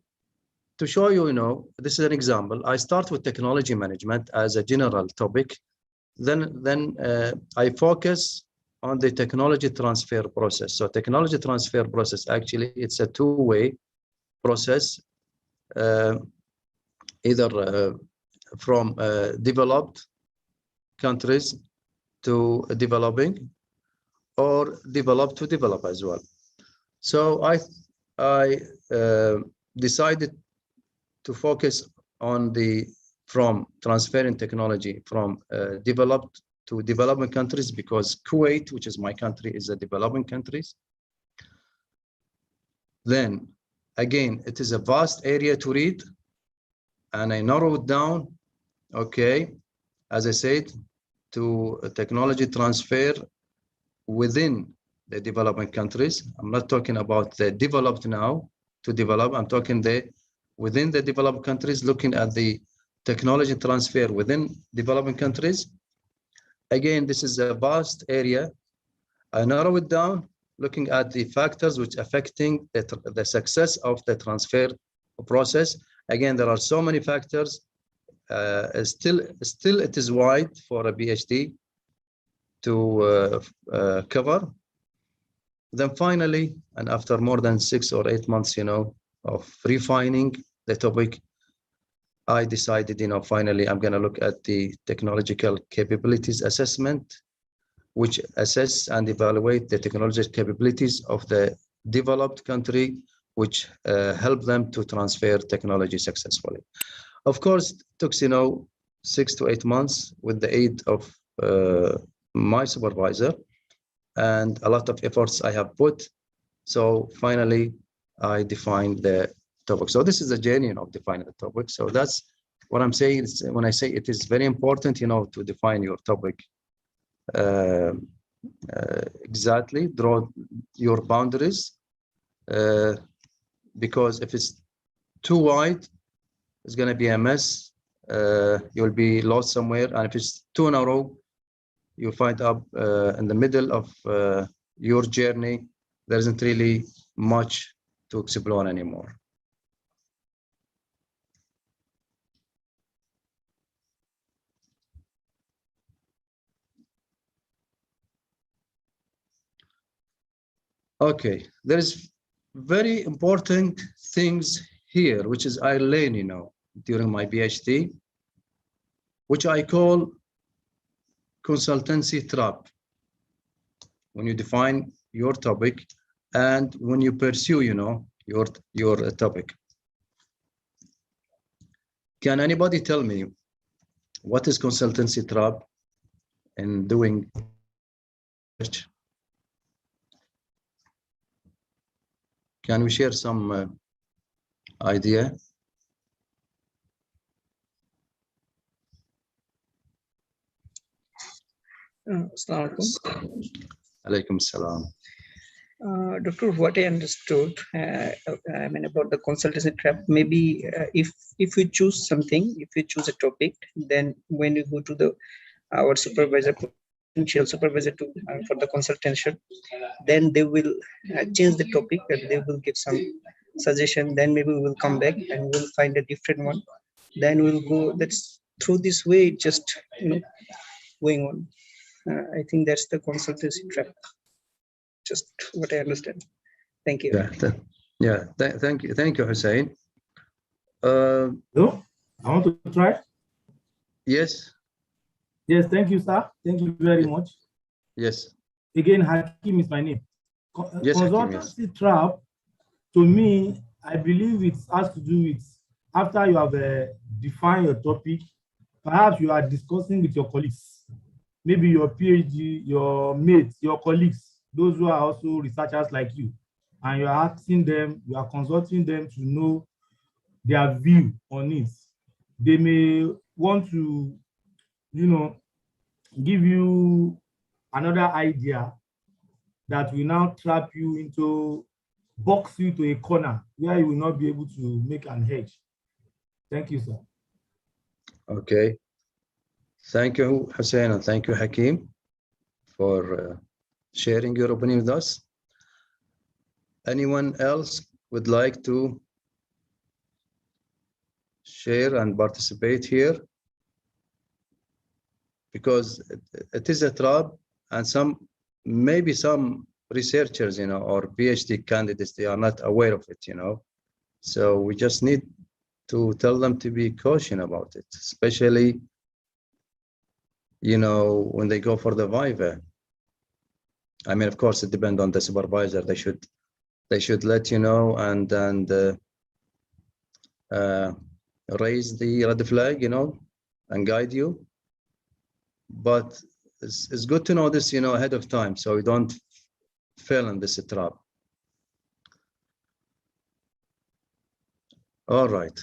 to show you, this is an example. I start with technology management as a general topic. Then I focus on the technology transfer process. So technology transfer process, actually, it's a two-way process, either from developed countries to developing, or developed to develop as well. So I decided to focus on from transferring technology from developed to developing countries, because Kuwait, which is my country, is a developing country. Then again, it is a vast area to read, and I narrow it down, okay, as I said, to a technology transfer within the developing countries. I'm not talking about the developed now to develop. I'm talking within the developed countries, looking at the technology transfer within developing countries. Again, this is a vast area. I narrow it down, looking at the factors which affecting the success of the transfer process. Again, there are so many factors. Still it is wide for a PhD to cover. Then finally, and after more than 6 or 8 months, of refining the topic, I decided, finally, I'm going to look at the technological capabilities assessment, which assess and evaluate the technological capabilities of the developed country, which help them to transfer technology successfully. Of course, it took, 6 to 8 months with the aid of my supervisor and a lot of efforts I have put. So finally, I defined the topic. So this is a journey of defining the topic. So that's what I'm saying is, when I say it is very important, you know, to define your topic exactly, draw your boundaries, because if it's too wide, it's going to be a mess. You'll be lost somewhere, and if it's too narrow, you'll find up in the middle of your journey. There isn't really much to explore anymore. Okay, there is very important things here, which is I learned, you know, during my PhD, which I call consultancy trap. When you define your topic and when you pursue, you know, your topic. Can anybody tell me what is consultancy trap in doing research? Can we share some idea? Alaikum salam. Doctor, what I understood, I mean, about the consultancy trap, maybe if you choose something, if you choose a topic, then when you go to our supervisor, potential supervisor for the consultation, then they will change the topic and they will give some suggestion. Then maybe we will come back and we'll find a different one. Then we'll go. That's through this way, just, you know, going on. I think that's the consultancy trap. Just what I understand. Thank you. Thank you, Hussein. No, I want to try. Yes. Yes, thank you, sir. Thank you very much. Yes. Again, Hakim is my name. Yes, Consultancy Hakim, yes. trap, to me, I believe it has to do with after you have defined your topic, perhaps you are discussing with your colleagues, maybe your PhD, your mates, your colleagues, those who are also researchers like you, and you are asking them, you are consulting them to know their view on it. They may want to, you know, give you another idea that will now trap you into, box you to a corner where you will not be able to make an hedge. Thank you, sir. Okay. Thank you, Hussein, and thank you, Hakim, for sharing your opinion with us. Anyone else would like to share and participate here? Because it is a trap, and maybe some researchers, you know, or PhD candidates, they are not aware of it, you know. So we just need to tell them to be cautious about it, especially, you know, when they go for the Viva. I mean, of course, it depends on the supervisor. They should let you know and raise the red flag, you know, and guide you. But it's good to know this, you know, ahead of time, so we don't fall in this trap. All right.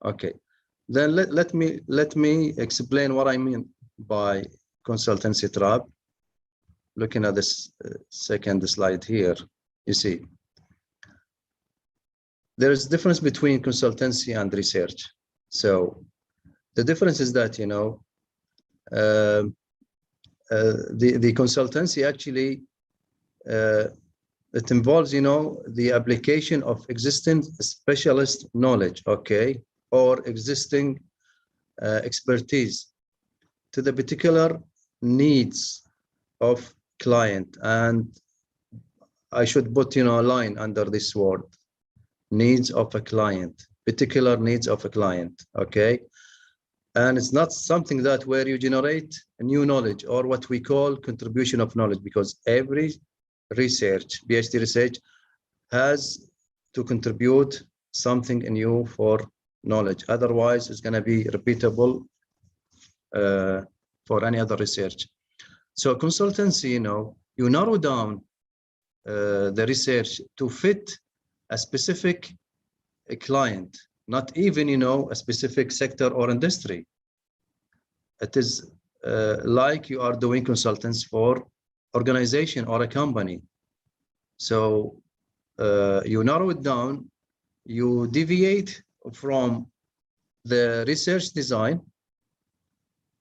Okay. Then let me explain what I mean by consultancy trap. Looking at this second slide here, you see, there is a difference between consultancy and research. So the difference is that, you know, the consultancy actually, it involves, you know, the application of existing specialist knowledge, okay, or existing expertise to the particular needs of client. And I should put, you know, a line under this word, needs of a client, particular needs of a client, okay? And it's not something that where you generate a new knowledge or what we call contribution of knowledge, because every research, PhD research, has to contribute something new for knowledge. Otherwise, it's going to be repeatable for any other research. So consultancy, you know, you narrow down the research to fit a specific client, not even, a specific sector or industry. It is like you are doing consultants for organization or a company. So you narrow it down, you deviate from the research design,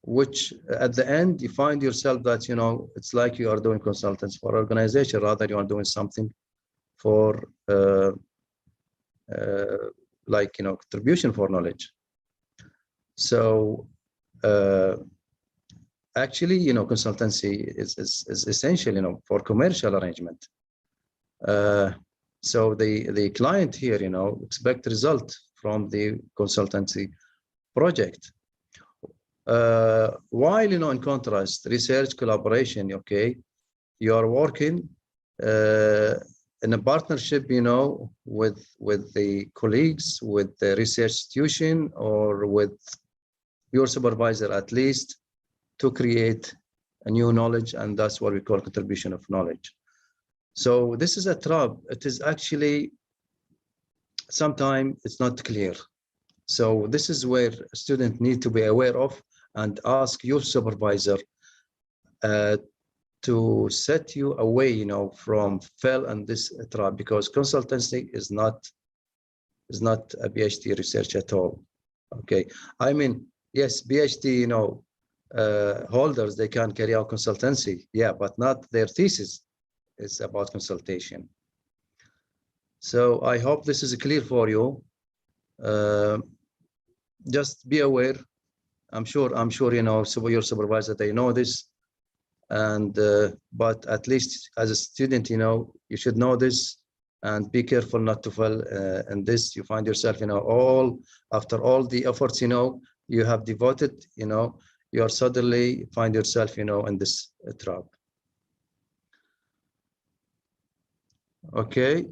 which at the end you find yourself that, it's like you are doing consultants for organization, rather you are doing something for like, contribution for knowledge. So actually, consultancy is essential, for commercial arrangement. So the client here, expect result from the consultancy project. While, in contrast, research collaboration, okay, you are working in a partnership, with the colleagues, with the research institution, or with your supervisor at least, to create a new knowledge, and that's what we call contribution of knowledge. So this is a trap. It is actually, sometimes it's not clear. So this is where students need to be aware of and ask your supervisor to set you away, from fell in this trap, because consultancy is not a PhD research at all. Okay, I mean, yes, PhD, holders, they can carry out consultancy, yeah, but not their thesis is about consultation. So I hope this is clear for you. Just be aware. I'm sure, so your supervisor, they know this, and but at least as a student, you should know this, and be careful not to fall in this. You find yourself, after all the efforts, you have devoted, you are suddenly find yourself, in this trap. Okay.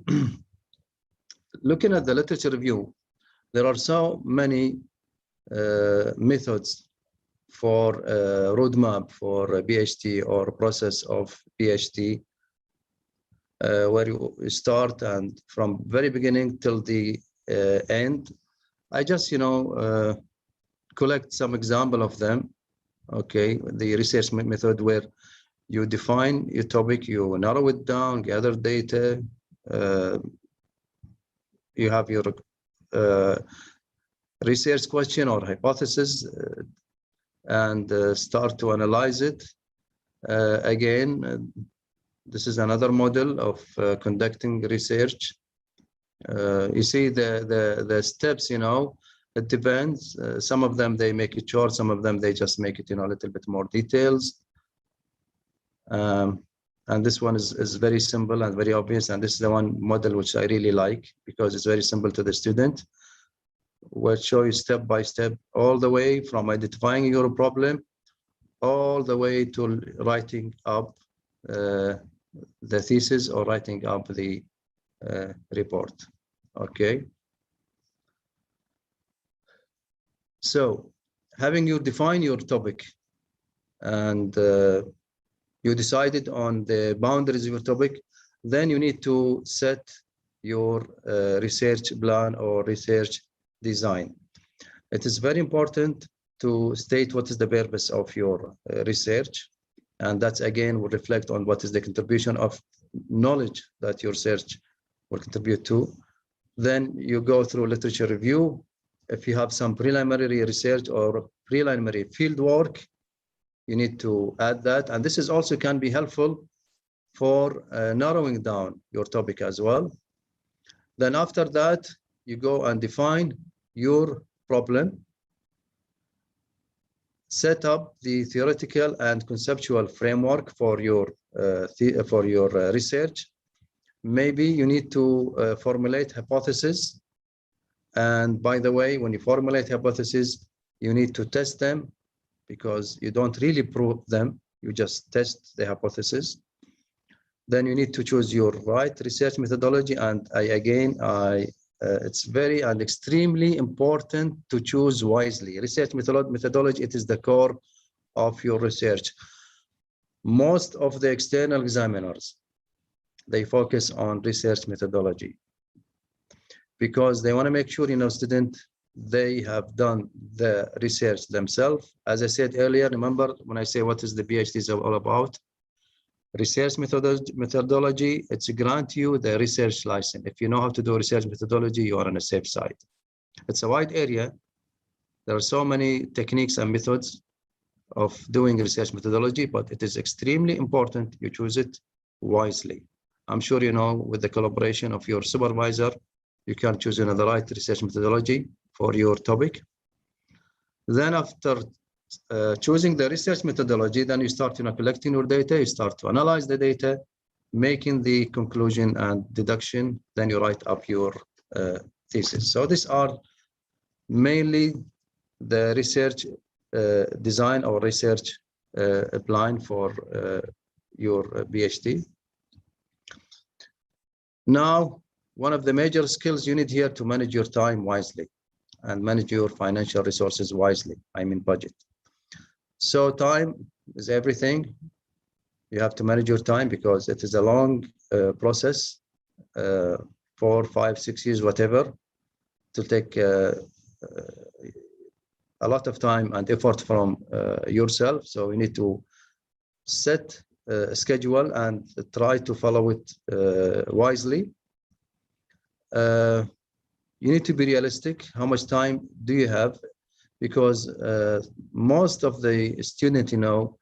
Looking at the literature review, there are so many methods for roadmap for a PhD or process of PhD, where you start and from very beginning till the end. I just, collect some example of them. Okay, the research method where you define your topic, you narrow it down, gather data, you have your research question or hypothesis, and start to analyze it. Again, this is another model of conducting research. You see the steps, it depends. Some of them, they make it short. Some of them, they just make it, a little bit more details. And this one is very simple and very obvious. And this is the one model which I really like, because it's very simple to the student, where it shows you step by step, all the way from identifying your problem, all the way to writing up the thesis or writing up the report. Okay. So having you define your topic, and you decided on the boundaries of your topic, then you need to set your research plan or research design. It is very important to state what is the purpose of your research, and that again will reflect on what is the contribution of knowledge that your research will contribute to. Then you go through literature review. If you have some preliminary research or preliminary field work, you need to add that, and this is also can be helpful for narrowing down your topic as well. Then after that, you go and define your problem, set up the theoretical and conceptual framework for your research. Maybe you need to formulate hypotheses. And by the way, when you formulate hypotheses, you need to test them, because you don't really prove them, you just test the hypothesis. Then you need to choose your right research methodology. And it's very and extremely important to choose wisely. Research methodology, it is the core of your research. Most of the external examiners, they focus on research methodology. because they want to make sure, you know, student, they have done the research themselves. As I said earlier, remember when I say what is the PhD is all about? Research methodology, it's grant you the research license. If you know how to do research methodology, you are on a safe side. It's a wide area. There are so many techniques and methods of doing research methodology, but it is extremely important you choose it wisely. I'm sure you know, with the collaboration of your supervisor, you can choose the right research methodology for your topic. Then after choosing the research methodology, then you start, you know, collecting your data, you start to analyze the data, making the conclusion and deduction, then you write up your thesis. So these are mainly the research design or research plan for your PhD. Now, one of the major skills you need here to manage your time wisely and manage your financial resources wisely, I mean budget. So time is everything. You have to manage your time because it is a long process, 4, 5, 6 years, whatever, to take a lot of time and effort from yourself. So you need to set a schedule and try to follow it wisely. You need to be realistic. How much time do you have? Because most of the students, you know,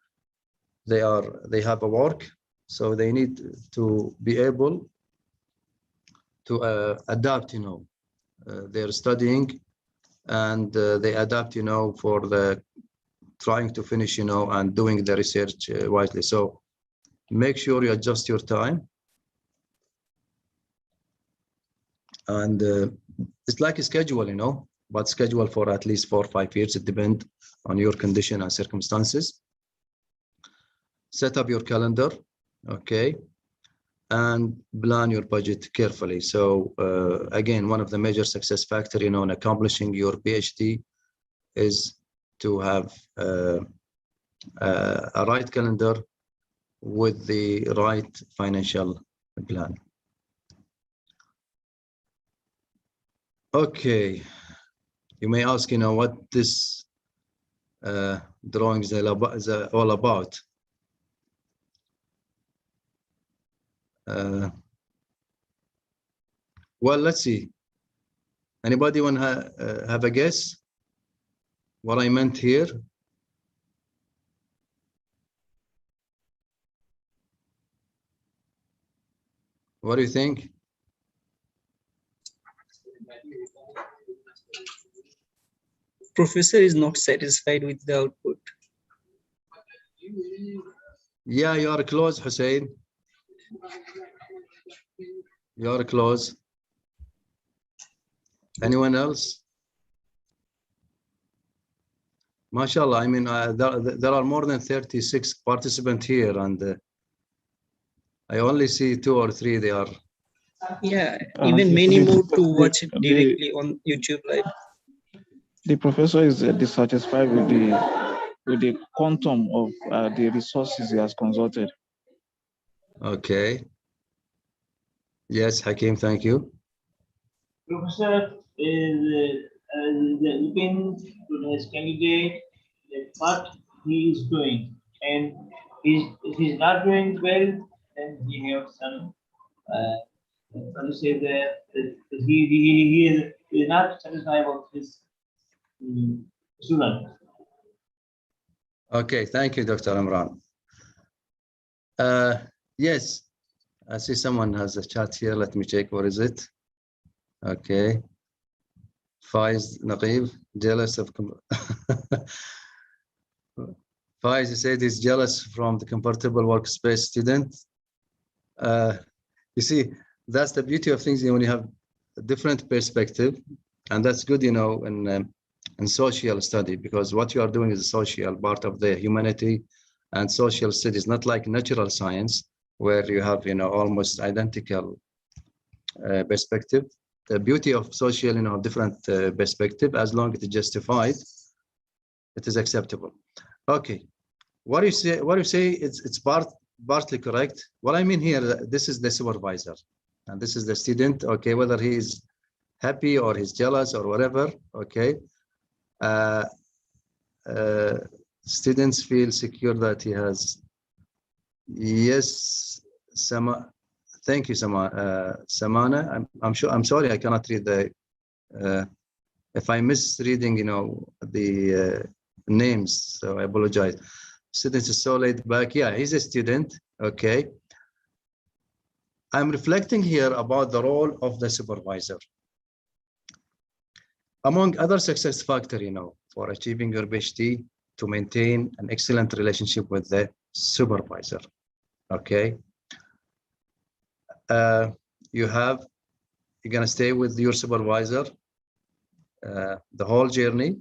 they have a work, so they need to be able to adapt, you know, their studying, and they adapt, you know, for the trying to finish, you know, and doing the research wisely. So make sure you adjust your time. And it's like a schedule, you know, but schedule for at least 4 or 5 years. It depends on your condition and circumstances. Set up your calendar, okay, and plan your budget carefully. So again, one of the major success factors, you know, in accomplishing your PhD is to have a right calendar with the right financial plan. Okay, you may ask, you know, what this drawing is all about. Well, let's see. Anybody want to have a guess what I meant here? What do you think? Professor is not satisfied with the output. Yeah, you are close, Hussein. You are close. Anyone else? MashaAllah, I mean, there are more than 36 participants here, and I only see 2 or 3 they are. Yeah, even many more to watch it directly on YouTube Live. The professor is dissatisfied with the quantum of the resources he has consulted. Okay. Yes, Hakim, thank you. Professor is looking to his candidate what he is doing, and if he's not doing well, then he have some. You say that he is not satisfied with his student. Okay, thank you, Dr. Imran. Yes, I see someone has a chat here. Let me check. What is it? Okay. Faiz Naqib, jealous of. Faiz said he's jealous from the comfortable workspace student. You see, that's the beauty of things, you know, when you have a different perspective, and that's good, you know, in social study, because what you are doing is a social part of the humanity and social studies, not like natural science, where you have, you know, almost identical perspective. The beauty of social, you know, different perspective, as long as it is justified, it is acceptable. Okay, what you say, it's partly correct. What I mean here, this is the supervisor, and this is the student. Okay, whether he is happy or he's jealous or whatever, okay, students feel secure that he has, yes, thank you, Samana. I'm sorry, I cannot read the, if I'm misreading, you know, the names, so I apologize. Students is so laid back. Yeah, he's a student, okay. I'm reflecting here about the role of the supervisor. Among other success factors, you know, for achieving your PhD, to maintain an excellent relationship with the supervisor, okay? You're gonna stay with your supervisor the whole journey.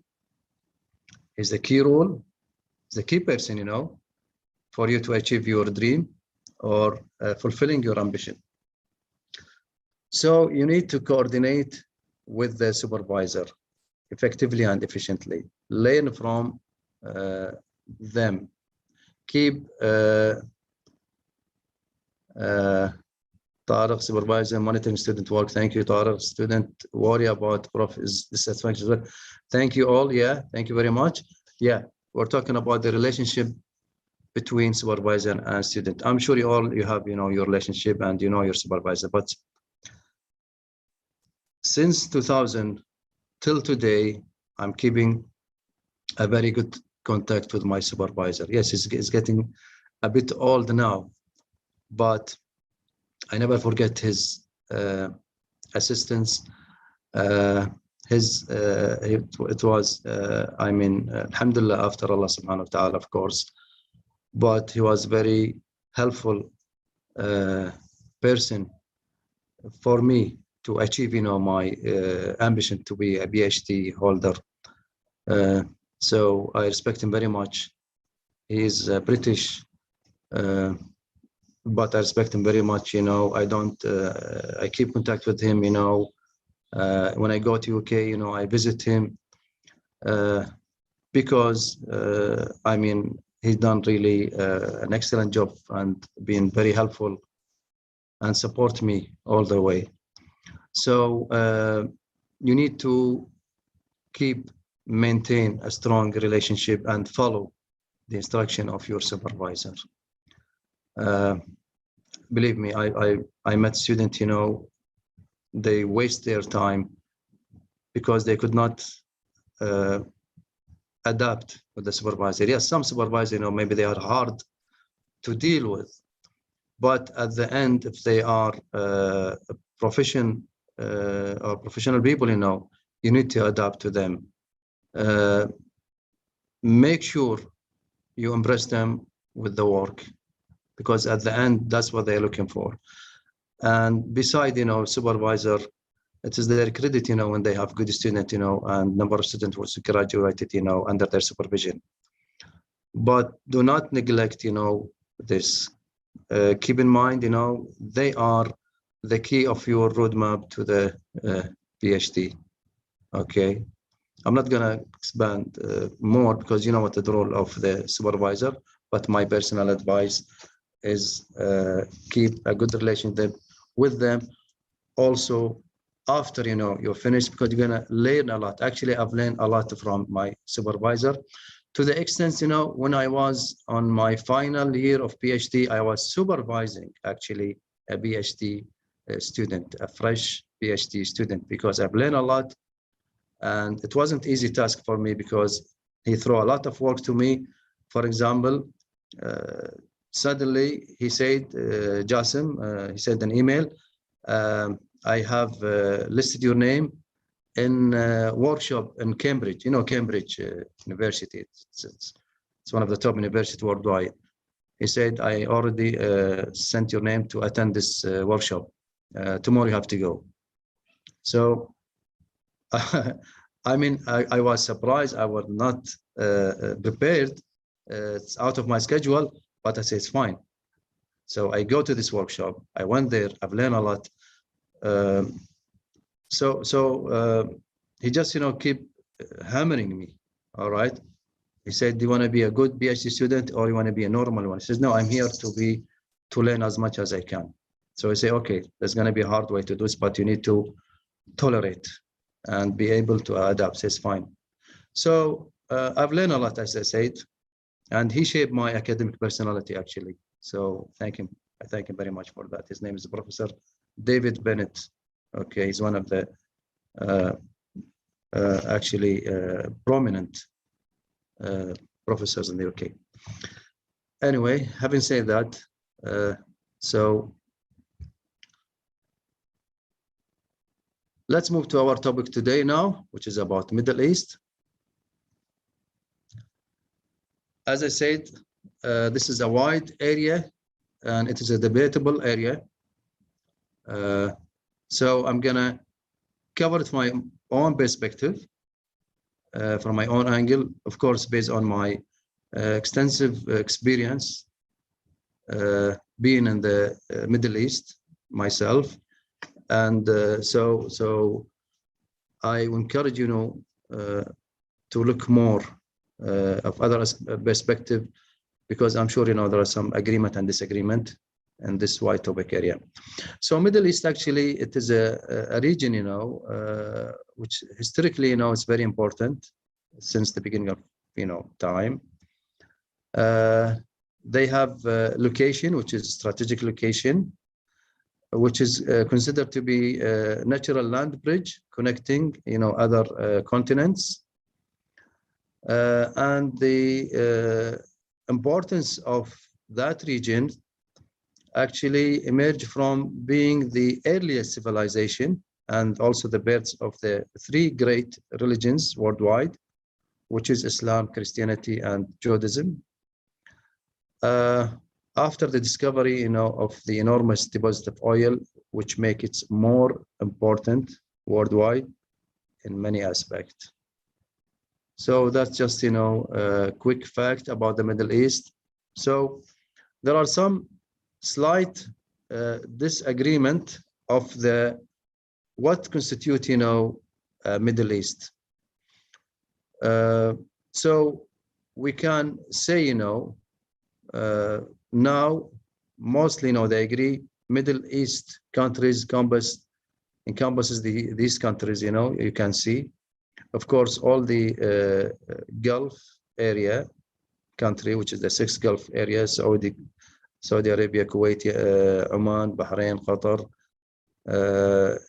Is the key role, is the key person, you know, for you to achieve your dream or fulfilling your ambition. So you need to coordinate with the supervisor effectively and efficiently. Learn from them. Keep Tariq, supervisor, monitoring student work. Thank you, Tariq. Student worry about prof is dissatisfaction. Thank you all. Yeah, thank you very much. Yeah, we're talking about the relationship between supervisor and student. I'm sure you have, you know, your relationship and you know your supervisor, but since 2000 till today, I'm keeping a very good contact with my supervisor. Yes, he's getting a bit old now, but I never forget his assistance. It was, I mean, alhamdulillah, after Allah subhanahu wa ta'ala, of course, but he was very helpful person for me to achieve, you know, my ambition to be a PhD holder. So I respect him very much. He is British, but I respect him very much. You know, I keep contact with him. You know, when I go to UK, you know, I visit him because I mean, he's done really an excellent job and been very helpful and support me all the way. So you need to maintain a strong relationship and follow the instruction of your supervisor. Believe me, I met students, you know, they waste their time because they could not adapt with the supervisor. Yes, some supervisors, you know, maybe they are hard to deal with, but at the end, if they are professional people, you know, you need to adapt to them. Make sure you impress them with the work, because at the end, that's what they're looking for. And beside, you know, supervisor, it is their credit, you know, when they have good students, you know, and number of students who graduated, you know, under their supervision. But do not neglect, you know, this. Keep in mind, you know, they are the key of your roadmap to the PhD. Okay. I'm not going to expand more because you know what the role of the supervisor, but my personal advice is keep a good relationship with them. Also, after, you know, you're finished, because you're going to learn a lot. Actually, I've learned a lot from my supervisor, to the extent, you know, when I was on my final year of PhD, I was supervising actually a PhD student, a fresh PhD student, because I've learned a lot. And it wasn't an easy task for me because he threw a lot of work to me. For example, suddenly he said, Jasim, he sent an email, I have listed your name in a workshop in Cambridge, you know, Cambridge University. It's one of the top universities worldwide. He said, I already sent your name to attend this workshop. Tomorrow you have to go. So, I mean, I was surprised. I was not prepared. It's out of my schedule, but I said, it's fine. So I go to this workshop. I went there. I've learned a lot. He just, you know, keep hammering me. All right. He said, do you want to be a good PhD student or you want to be a normal one? He says, no, I'm here to learn as much as I can. So I say, okay, there's going to be a hard way to do this, but you need to tolerate and be able to adapt. It's fine. So I've learned a lot, as I said, and he shaped my academic personality, actually. So thank him. I thank him very much for that. His name is Professor David Bennett. Okay, he's one of the prominent professors in the UK. Anyway, having said that, so let's move to our topic today now, which is about Middle East. As I said, this is a wide area and it is a debatable area. So I'm gonna cover it from my own perspective, from my own angle, of course, based on my extensive experience being in the Middle East myself. And so I encourage to look more of other perspective, because I'm sure there are some agreement and disagreement in this wide topic area. So Middle East, actually, it is a region which historically is very important since the beginning of time. They have location, which is strategic location, which is considered to be a natural land bridge connecting other continents. And the importance of that region actually emerged from being the earliest civilization and also the birth of the three great religions worldwide, which is Islam, Christianity, and Judaism. After the discovery of the enormous deposit of oil, which make it more important worldwide in many aspects. So that's just a quick fact about the Middle East. So there are some slight disagreement of what constitute Middle East. So we can say now mostly they agree Middle East countries encompasses these countries. You can see, of course, all the Gulf area country, which is the 6 Gulf areas: Saudi Arabia, Kuwait, Oman, Bahrain, Qatar,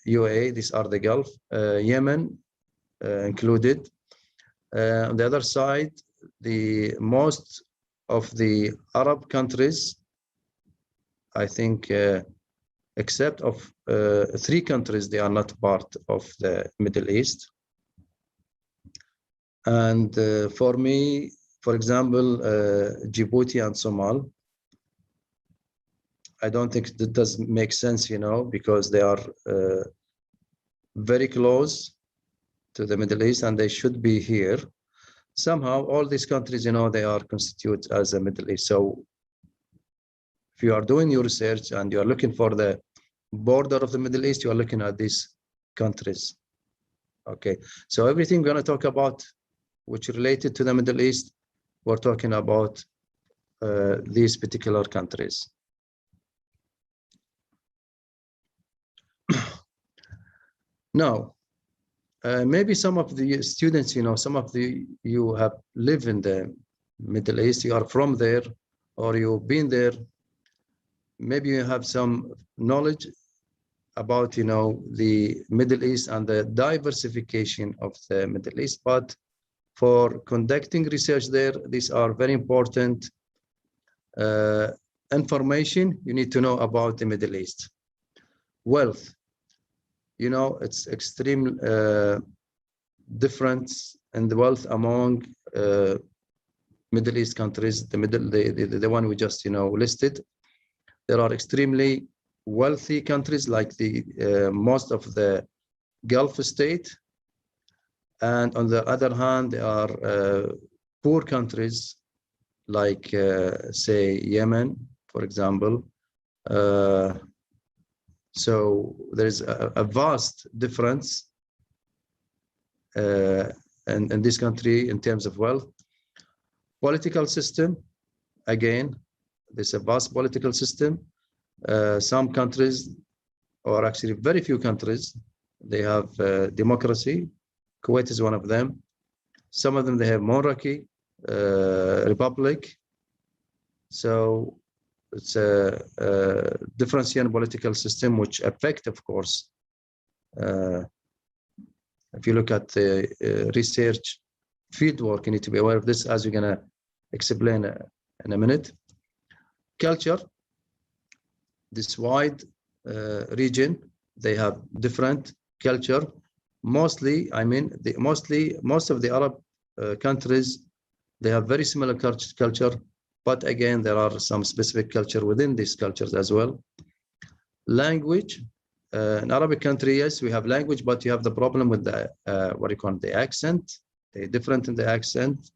UAE. These are the Gulf. Yemen included. On the other side, the most of the Arab countries, I think, except of 3 countries, they are not part of the Middle East. And for me, for example, Djibouti and Somal, I don't think that does make sense, because they are very close to the Middle East and they should be here. Somehow, all these countries, they are constituted as a Middle East. So if you are doing your research and you are looking for the border of the Middle East, you are looking at these countries. Okay, so everything we're going to talk about which related to the Middle East, we're talking about these particular countries. Now, maybe some of the students, some of you have lived in the Middle East, you are from there, or you've been there. Maybe you have some knowledge about, the Middle East and the diversification of the Middle East. But for conducting research there, these are very important information you need to know about the Middle East. Wealth. It's extreme difference in the wealth among Middle East countries. The one we just listed. There are extremely wealthy countries like the most of the Gulf state, and on the other hand, there are poor countries like say Yemen, for example. So there's a vast difference in this country in terms of wealth. Political system, again, there's a vast political system. Some countries, or actually very few countries, they have democracy. Kuwait is one of them. Some of them, they have monarchy, republic. So it's a differentiating political system which affect, of course, if you look at the research field work, you need to be aware of this, as we're going to explain in a minute. Culture, this wide region, they have different culture. Mostly, I mean, most of the Arab countries, they have very similar culture, but again, there are some specific culture within these cultures as well. Language, in Arabic country, yes, we have language, but you have the problem with the, what do you call it, the accent. They're different in the accent.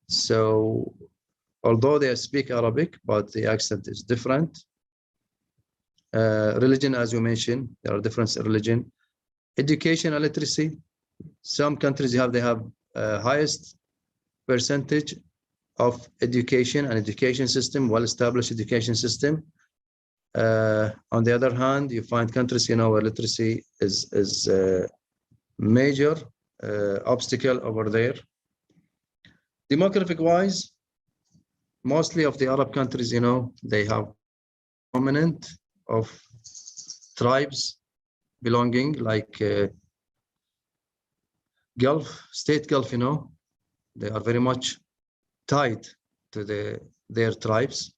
So, although they speak Arabic, but the accent is different. Religion, as you mentioned, there are differences in religion. Education and literacy. Some countries they have highest percentage of education and education system, well-established education system. On the other hand, you find countries, where literacy is a major obstacle over there. Demographic-wise, mostly of the Arab countries, they have prominent of tribes belonging, like state Gulf, they are very much tied to their tribes.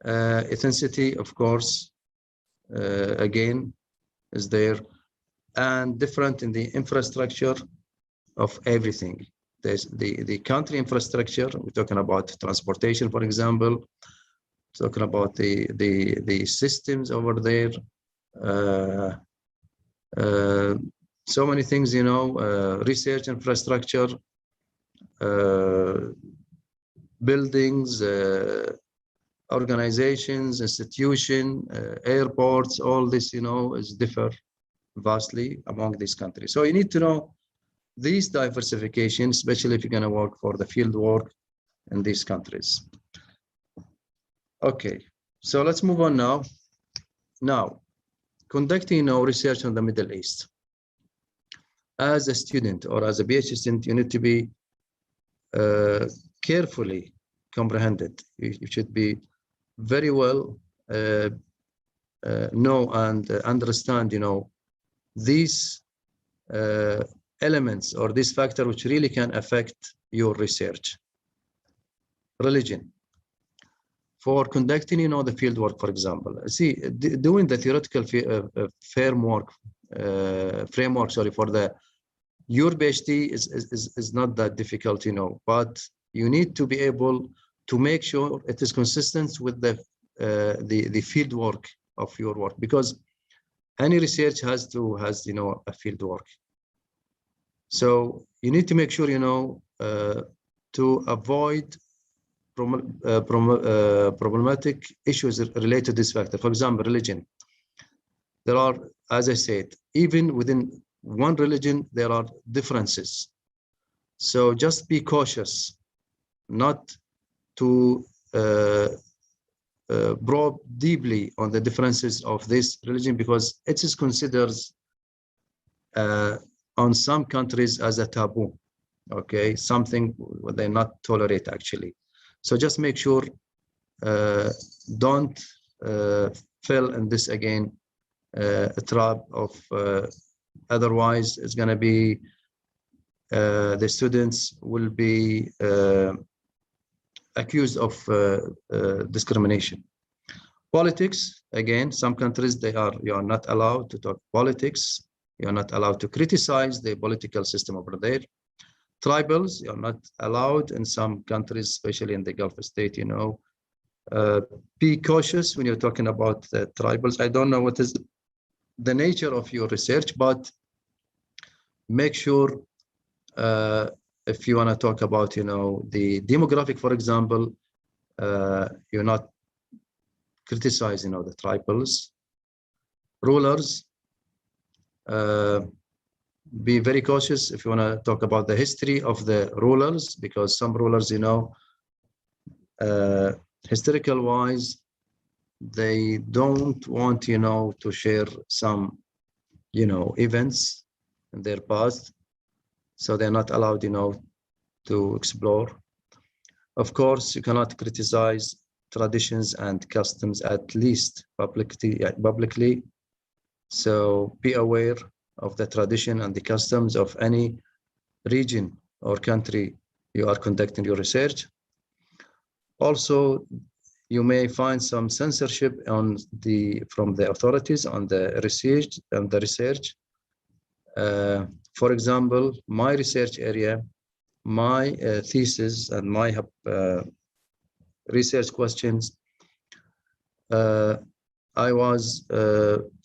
Ethnicity, of course, again, is there, and different in the infrastructure of everything. There's the country infrastructure. We're talking about transportation, for example, talking about the systems over there. So many things, research infrastructure, buildings, organizations, institutions, airports, all this, is differ vastly among these countries. So you need to know these diversification, especially if you're going to work for the field work in these countries. Okay, so let's move on now. Now, conducting research on the Middle East. As a student or as a PhD student, you need to be carefully comprehended. You should be very well know and understand, these elements or this factor which really can affect your research. Religion. For conducting, the field work, for example, see, doing the theoretical framework, for your PhD is not that difficult, but you need to be able to make sure it is consistent with the field work of your work, because any research has a field work. So you need to make sure, to avoid problematic issues related to this factor. For example, religion. There are, as I said, even within one religion, there are differences. So just be cautious not to probe deeply on the differences of this religion, because it is considered on some countries as a taboo, okay, something they not tolerate actually. So just make sure don't fall in this again a trap of otherwise it's going to be the students will be accused of discrimination. Politics, again, some countries you are not allowed to talk politics. You are not allowed to criticize the political system over there. Tribals, you're not allowed in some countries, especially in the Gulf state, be cautious when you're talking about the tribals. I don't know what is the nature of your research, but make sure if you want to talk about, the demographic, for example, you're not criticizing, the tribals. Rulers, be very cautious if you want to talk about the history of the rulers, because some rulers, historical wise, they don't want, you know, to share some, you know, events in their past. So they're not allowed, you know, to explore. Of course, you cannot criticize traditions and customs, at least publicly. So be aware of the tradition and the customs of any region or country you are conducting your research. Also, you may find some censorship from the authorities on the research. For example, my research area, my thesis and my research questions, I was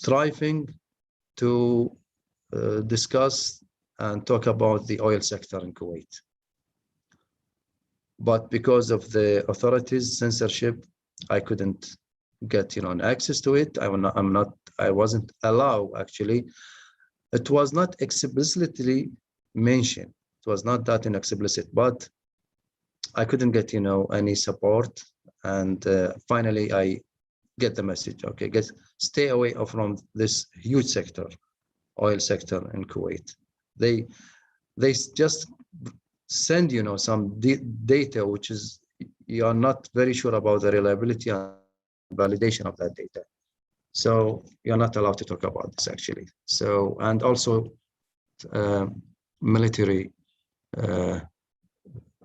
thriving to discuss and talk about the oil sector in Kuwait. But because of the authorities' censorship, I couldn't get, you know, an access to it. I wasn't allowed, actually. It was not explicitly mentioned. It was not that explicit, but I couldn't get, you know, any support. And finally, I get the message. Okay, stay away from this huge sector, oil sector in Kuwait. They just send, you know, some data which is, you are not very sure about the reliability and validation of that data. So you're not allowed to talk about this, actually. So, and also military,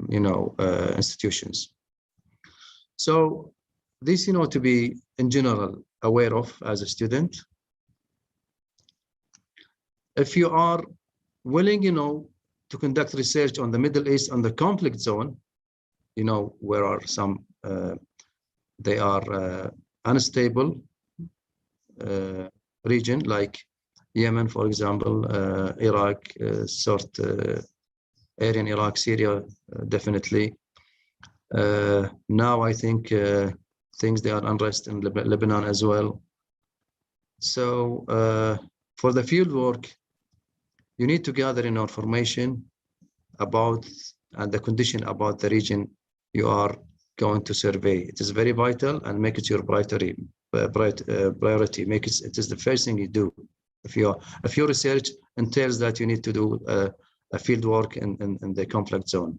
you know, institutions. So this, you know, to be in general aware of as a student. If you are willing, you know, to conduct research on the Middle East, on the conflict zone, you know, where are some, they are unstable region, like Yemen, for example, Iraq, area in Iraq, Syria, definitely. Now I think things, they are unrest in Lebanon as well. So for the field work, you need to gather information about and the condition about the region you are going to survey. It is very vital, and make it your priority. Make it, it is the first thing you do. If your research entails that you need to do a field work in the conflict zone.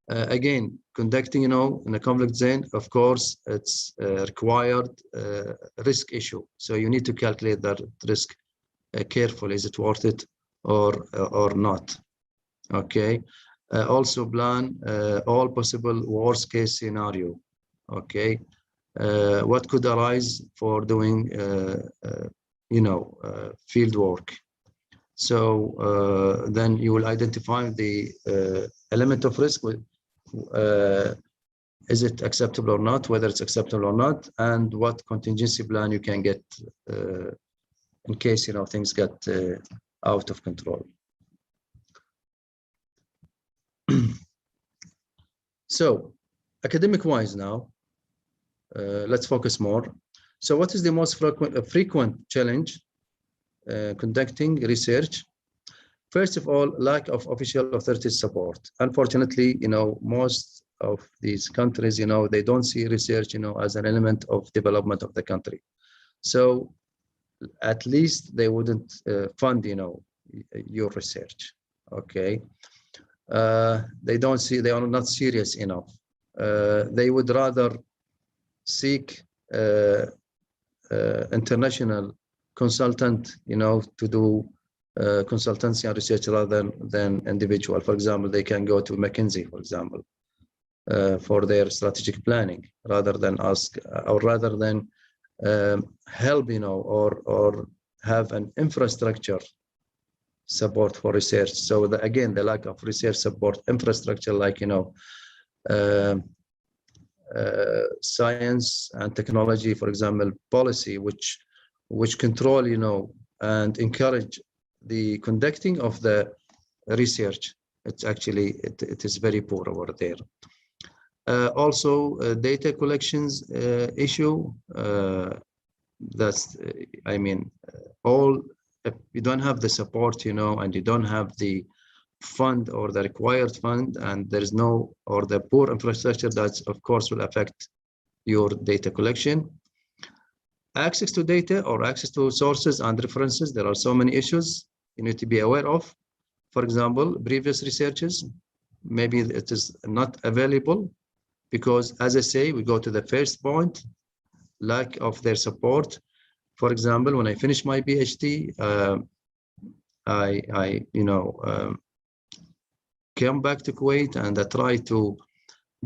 Again, conducting, you know, in a conflict zone, of course, it's required risk issue. So you need to calculate that risk carefully. Is it worth it or not? Okay. Also plan all possible worst case scenario. Okay. What could arise for doing, you know, field work? So then you will identify the element of risk. Is it acceptable or not? Whether it's acceptable or not, and what contingency plan you can get in case, you know, things get out of control. So, academic-wise now, let's focus more. So, what is the most frequent challenge conducting research? First of all, lack of official authority support. Unfortunately, you know, most of these countries, you know, they don't see research, you know, as an element of development of the country. So at least they wouldn't fund, you know, your research. Okay. They don't see, they are not serious enough. They would rather seek international consultant, you know, to do consultancy and research rather than individual. For example, they can go to McKinsey, for example, for their strategic planning, rather than ask, or rather than help, you know, or have an infrastructure support for research. So again, the lack of research support infrastructure, like, you know, science and technology, for example, policy, which control, you know, and encourage the conducting of the research. It's actually, it is very poor over there. Also, data collections issue. That's, I mean, if you don't have the support, you know, and you don't have the fund or the required fund, and there is no, or the poor infrastructure, that's of course will affect your data collection. Access to data or access to sources and references, there are so many issues you need to be aware of. For example, previous researches, maybe it is not available because, as I say, we go to the first point, lack of their support. For example, when I finished my PhD, I came back to Kuwait and I tried to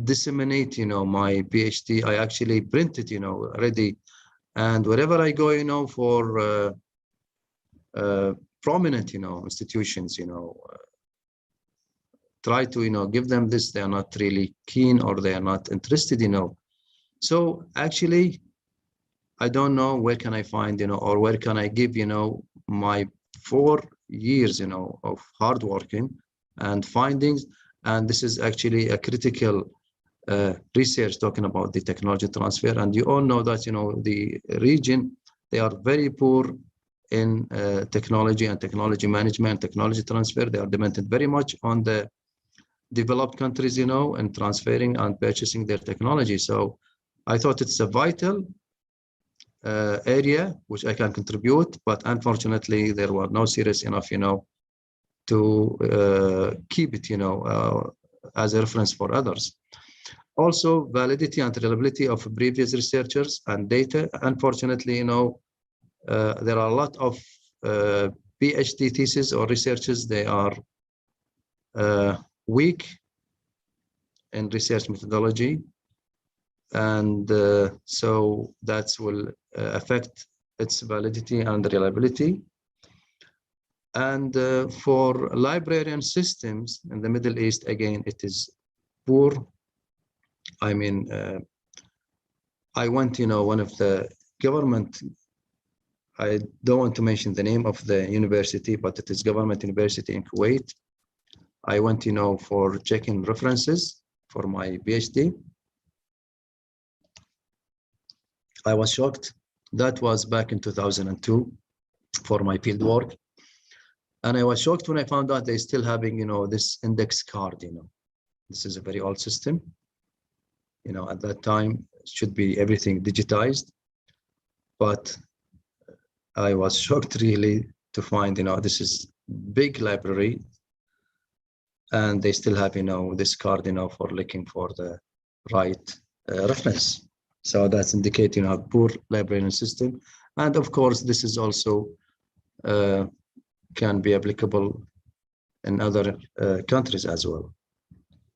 disseminate, my PhD. I actually printed, already. And wherever I go, for prominent, institutions, try to, give them this. They are not really keen or they are not interested, So actually, I don't know where can I find, or where can I give, my 4 years, of hard working and findings. And this is actually a critical research talking about the technology transfer. And you all know that, the region, they are very poor in technology and technology management, technology transfer. They are dependent very much on the developed countries, and transferring and purchasing their technology. So I thought it's a vital area which I can contribute, but unfortunately there were no serious enough, to keep it, as a reference for others. Also, validity and reliability of previous researchers and data. Unfortunately, there are a lot of PhD theses or researches. They are weak in research methodology, and so that will affect its validity and reliability. And for librarian systems in the Middle East, again, it is poor. I mean, I went, one of the government, I don't want to mention the name of the university, but it is government university in Kuwait. I went, for checking references for my PhD. I was shocked. That was back in 2002 for my field work. And I was shocked when I found out they still having, this index card, This is a very old system. At that time, it should be everything digitized. But I was shocked really to find, this is big library. And they still have, this card, for looking for the right reference. So that's indicating a poor librarian system. And of course, this is also can be applicable in other countries as well,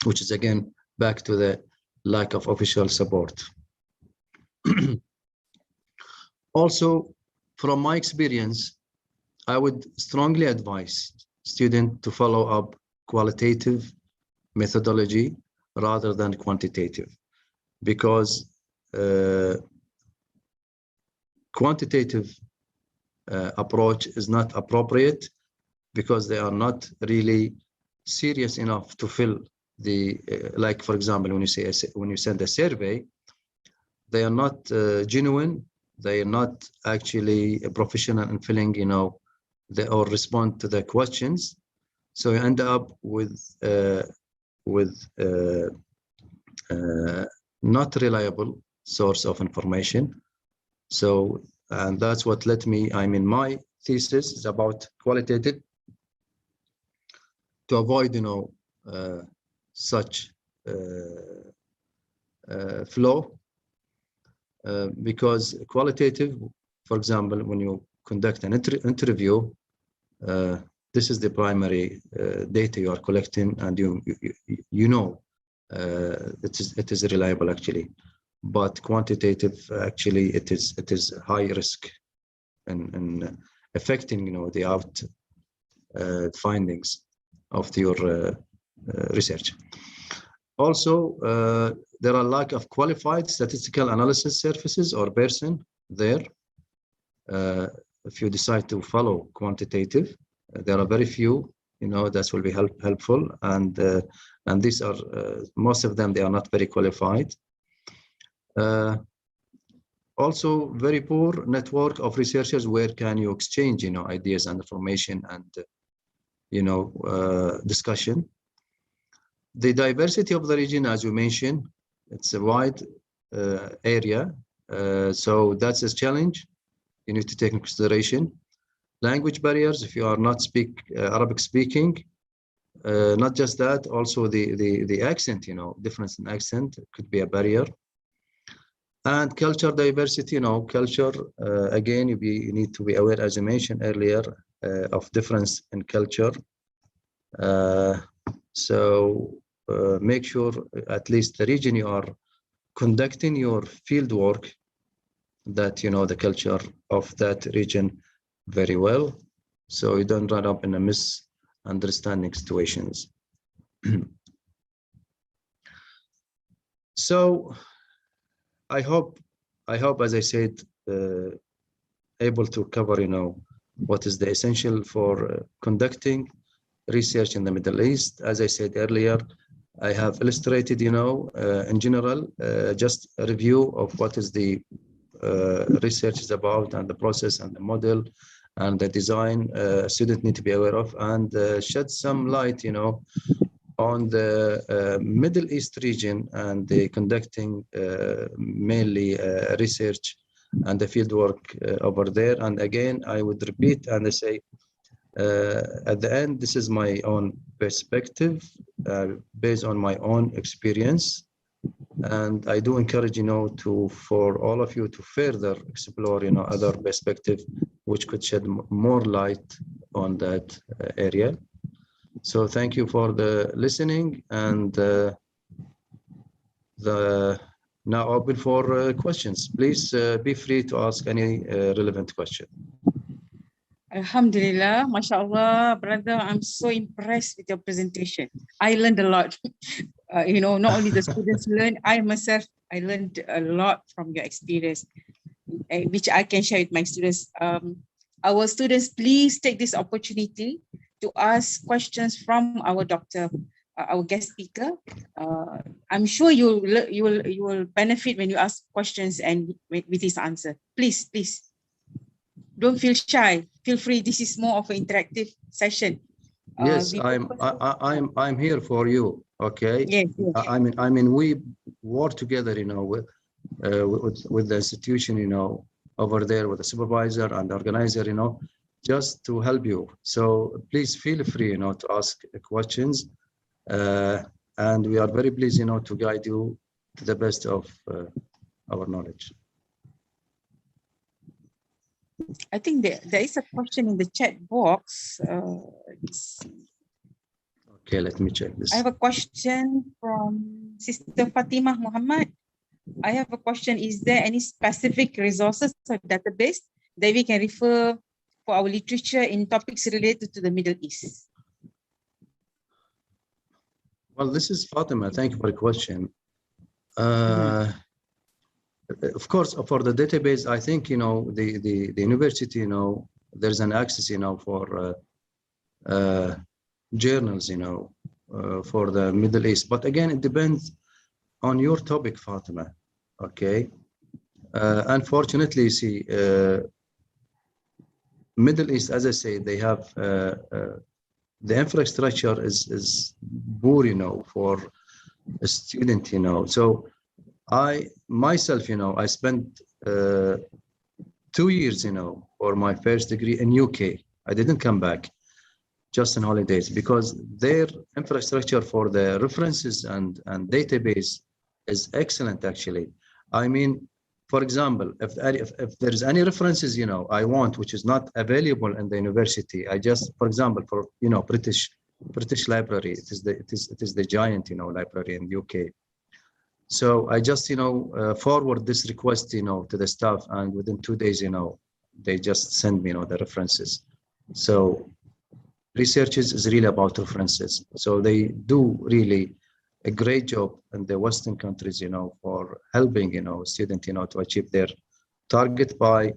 which is again back to the lack of official support. Also, from my experience, I would strongly advise students to follow up qualitative methodology rather than quantitative, because quantitative approach is not appropriate because they are not really serious enough to fill the like, for example, when you send a survey, they are not genuine. They are not actually professional in filling, or respond to the questions. So you end up with not reliable source of information. So, and that's what led me, my thesis is about qualitative to avoid, such flow, because qualitative, for example, when you conduct an interview, this is the primary data you are collecting, and it is reliable actually. But quantitative, actually, it is high risk in affecting, the findings of your research. Also, there are lack of qualified statistical analysis services or person there. If you decide to follow quantitative, there are very few, that will be helpful, and these are most of them, they are not very qualified. Also, very poor network of researchers. Where can you exchange, ideas and information and, discussion? The diversity of the region, as you mentioned, it's a wide area. So that's a challenge you need to take into consideration. Language barriers, if you are not Arabic speaking, not just that, also the accent, difference in accent could be a barrier. And culture diversity, culture, again, you need to be aware, as I mentioned earlier, of difference in culture. So make sure at least the region you are conducting your field work, that you know the culture of that region very well, so you don't run up in a misunderstanding situations. So I hope, as I said, able to cover, what is the essential for conducting research in the Middle East. As I said earlier, I have illustrated, in general, just a review of what is the research is about, and the process and the model and the design students need to be aware of, and shed some light, on the Middle East region and the conducting mainly research and the field work over there. And again, I would repeat and I say, at the end, this is my own perspective based on my own experience. And I do encourage, for all of you to further explore, other perspective which could shed more light on that area. So thank you for the listening, and now open for questions. Please be free to ask any relevant question. Alhamdulillah, mashallah, brother, I'm so impressed with your presentation. I learned a lot. Not only the students learned, I myself, I learned a lot from your experience, which I can share with my students. Our students, please take this opportunity to ask questions from our doctor, our guest speaker. I'm sure you will benefit when you ask questions and with his answer. Please, don't feel shy. Feel free. This is more of an interactive session. Yes, I'm here for you. Okay. Yes. I mean, we work together, with the institution, over there with the supervisor and the organizer, just to help you. So please feel free, to ask questions, and we are very pleased, to guide you to the best of our knowledge. I think there is a question in the chat box. Okay, let me check this. I have a question from Sister Fatima Muhammad. I have a question. Is there any specific resources or database that we can refer for our literature in topics related to the Middle East? Well, this is Fatima. Thank you for the question. Of course, for the database, I think, the university, there's an access, for journals, for the Middle East. But again, it depends on your topic, Fatima. Okay. Unfortunately, you see, Middle East, as I say, they have the infrastructure is poor, for a student, So I myself, I spent 2 years, for my first degree in UK. I didn't come back, just on holidays, because their infrastructure for the references and database is excellent, actually. I mean, for example, if there's any references, I want, which is not available in the university, I just, for example, for, British library, it is the giant, library in the UK. So I just, forward this request, to the staff, and within 2 days, they just send me, the references. So research is really about references. So they do really a great job in the Western countries, for helping, students, to achieve their target by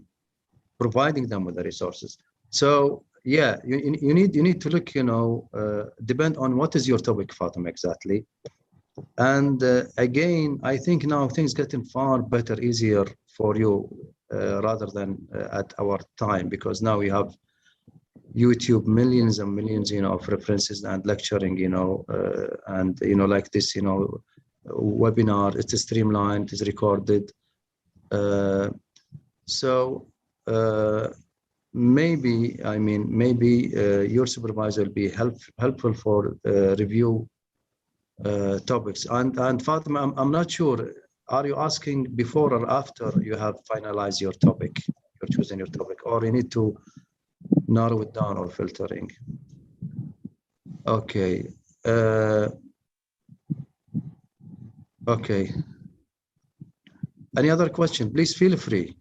providing them with the resources. So yeah, you need to look, depend on what is your topic, Fatima, exactly. And again, I think now things getting far better, easier for you rather than at our time, because now we have YouTube, millions and millions, of references and lecturing, and like this, webinar. It's streamlined, it's recorded. So maybe your supervisor will be helpful for review topics. And Fatima, I'm not sure, are you asking before or after you have finalized your topic, you're choosing your topic, or you need to narrow it down or filtering? Okay. Okay. Any other question? Please feel free.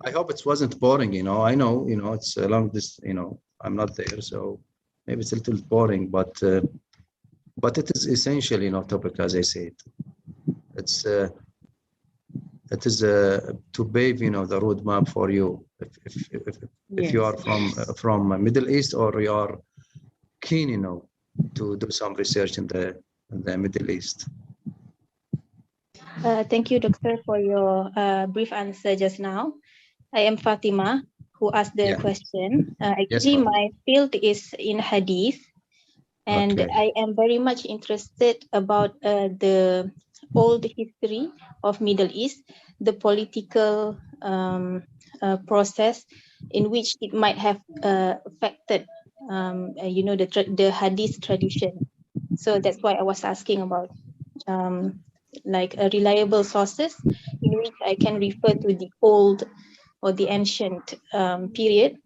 I hope it wasn't boring, you know. I know, you know, it's along this, you know, I'm not there, so maybe it's a little boring, but it is essential, you know, topic, as I said. It is to pave, you know, the roadmap for you. If you are from Middle East, or you are keen, you know, to do some research in the Middle East. Thank you, Doctor, for your brief answer just now. I am Fatima, who asked the question. Actually, my field is in Hadith, and I am very much interested about the old history of Middle East, the political process in which it might have affected, you know, the Hadith tradition. So that's why I was asking about like reliable sources in which I can refer to the old or the ancient period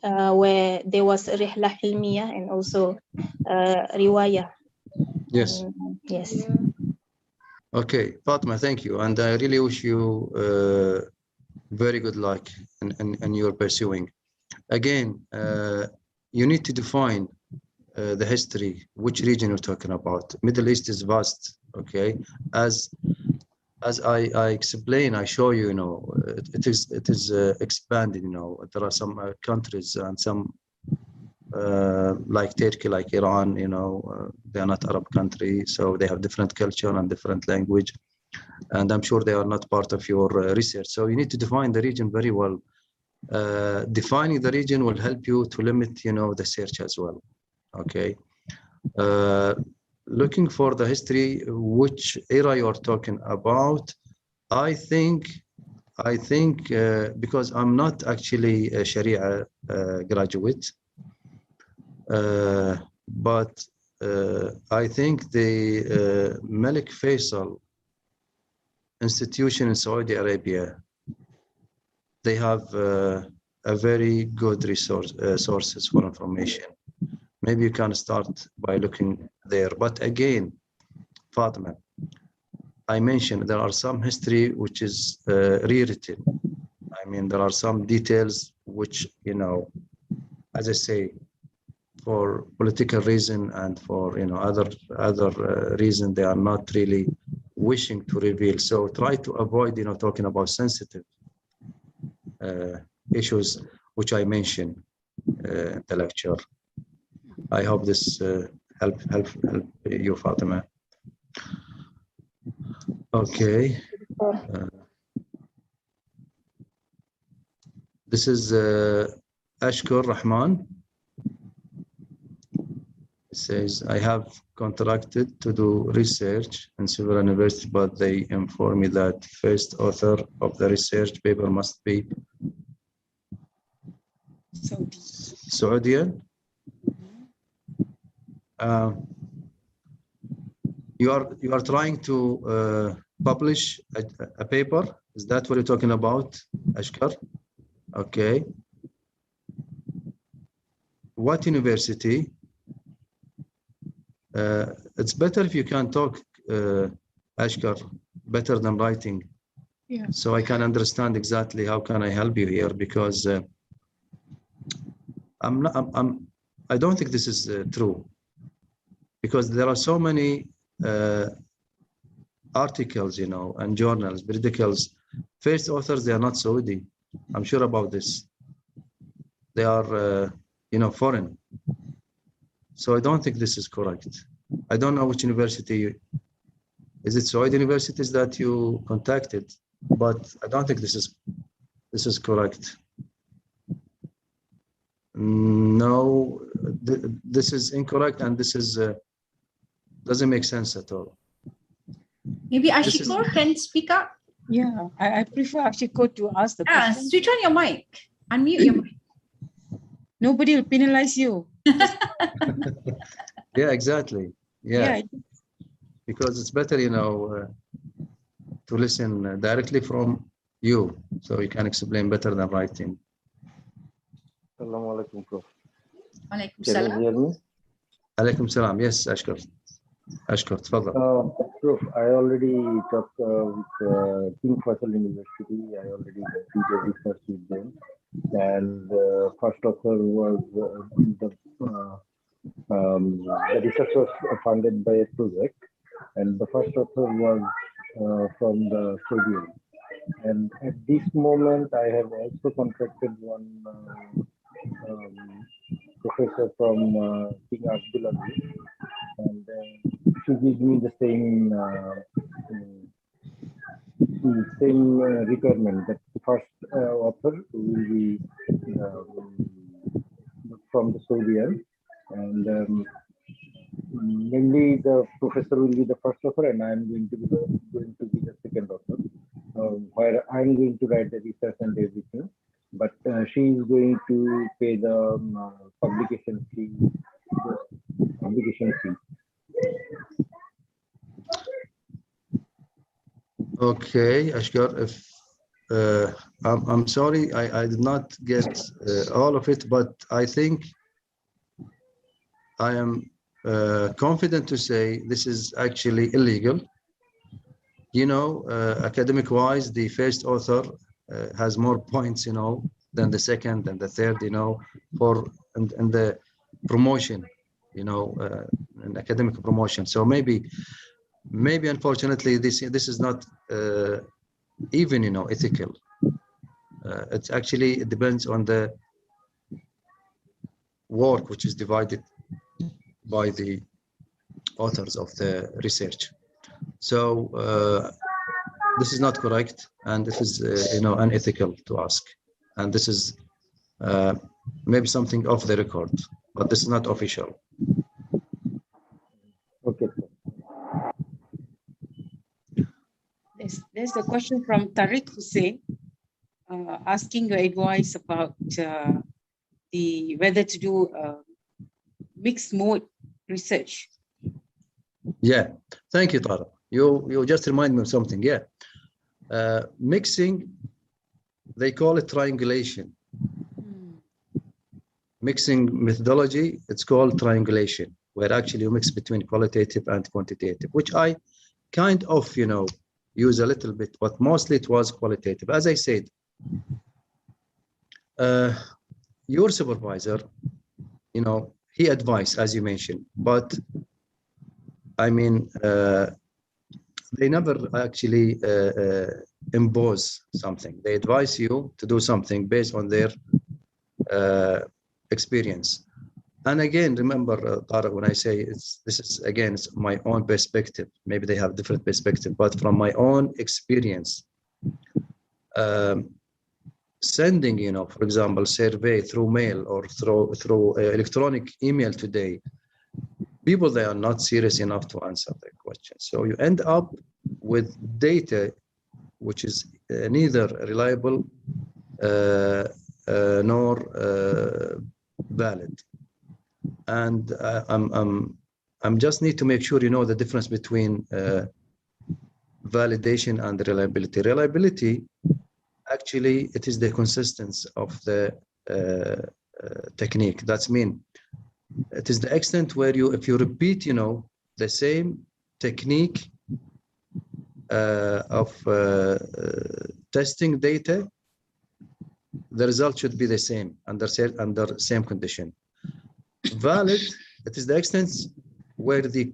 where there was Rihlah Hilmiyah and also Riwayah. Yes. Yes. Okay, Fatma, thank you. And I really wish you very good luck in your pursuing. Again, you need to define the history, which region you're talking about. Middle East is vast, okay? As I explain, I show you, you know, it is expanded, you know. There are some countries and some like Turkey, like Iran, you know, they are not Arab country, so they have different culture and different language, and I'm sure they are not part of your research. So you need to define the region very well. Defining the region will help you to limit, you know, the search as well. Okay. Looking for the history, which era you're talking about, I think because I'm not actually a Sharia graduate, but I think the Malik Faisal institution in Saudi Arabia, they have a very good sources for information. Maybe you can start by looking there. But again, Fatima, I mentioned there are some history which is rewritten. I mean, there are some details which, you know, as I say, for political reason and for, you know, other reason, they are not really wishing to reveal. So try to avoid, you know, talking about sensitive issues, which I mentioned in the lecture. I hope this help you, Fatima. Okay. This is Ashkur Rahman. It says, I have contracted to do research in several universities, but they inform me that first author of the research paper must be Saudian. You are trying to publish a paper. Is that what you're talking about, Ashkar? Okay. What university? It's better if you can talk, Ashkar, better than writing. Yeah. So I can understand exactly how can I help you here, because I don't think this is true, because there are so many articles, you know, and journals, periodicals. First authors, they are not Saudi. I'm sure about this. They are, you know, foreign. So I don't think this is correct. I don't know which university. Is it Saudi universities that you contacted? But I don't think this is correct. No, this is incorrect, and this is doesn't make sense at all. Maybe Ashiko can speak up. Yeah, I prefer Ashiko to ask the question. Switch on your mic. Unmute your mic. Nobody will penalize you. Yeah, exactly. Yeah, Yeah. because it's better, you know, to listen directly from you, so you can explain better than writing. Assalamu alaikum, Prof. Walaikum Can you salam. hear me? Alaikum salam. Yes, Ashkar. Ashkar, tfadal. Prof, I already talked with King Faisal University. I already did a research with them. And first author was the research was funded by a project. And the first author was from the Saudi. And at this moment, I have also contacted one professor from King Abdulaziz, and she gives me the same requirement that the first author will be from the Saudi, and mainly the professor will be the first author, and I am going to be the second author, where I am going to write the research and everything. But she is going to pay the publication fee. Okay, Ashkar, if I'm sorry, I did not get all of it, but I think I am confident to say this is actually illegal. You know, academic-wise, the first author has more points, you know, than the second and the third, you know, and the promotion, you know, an academic promotion. So maybe unfortunately this is not even, you know, ethical. It's actually, it depends on the work which is divided by the authors of the research. So this is not correct, and this is you know, unethical to ask, and this is maybe something off the record, but this is not official. Okay. There's a question from Tariq Hussein asking your advice about whether to do mixed mode research. Yeah, thank you, Tara. You just remind me of something. Yeah, mixing, they call it triangulation. Mixing methodology, it's called triangulation, where actually you mix between qualitative and quantitative, which I kind of, you know, use a little bit, but mostly it was qualitative. As I said, your supervisor, you know, he advised, as you mentioned, but I mean, they never actually impose something. They advise you to do something based on their experience. And again, remember, Tara, when I say this is, again, it's my own perspective. Maybe they have different perspective, but from my own experience, sending, you know, for example, survey through mail or through electronic email today, people, they are not serious enough to answer the question. So you end up with data which is neither reliable nor valid. And I'm just need to make sure you know the difference between validation and reliability. Reliability, actually, it is the consistency of the technique. That's mean it is the extent where you, if you repeat, you know, the same technique of testing data, the result should be the same under same condition. Valid, it is the extent where the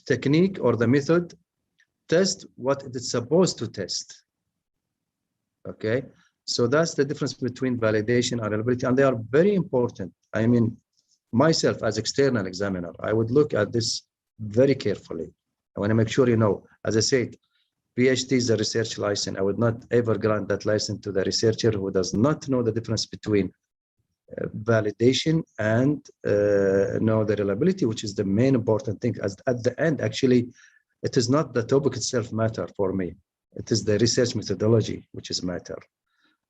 technique or the method test what it is supposed to test. Okay, so that's the difference between validation and reliability, and they are very important. I mean, myself as external examiner, I would look at this very carefully. I want to make sure, you know, as I said, PhD is a research license. I would not ever grant that license to the researcher who does not know the difference between validation and know the reliability, which is the main important thing. As at the end, actually, it is not the topic itself matter for me. It is the research methodology which is matter.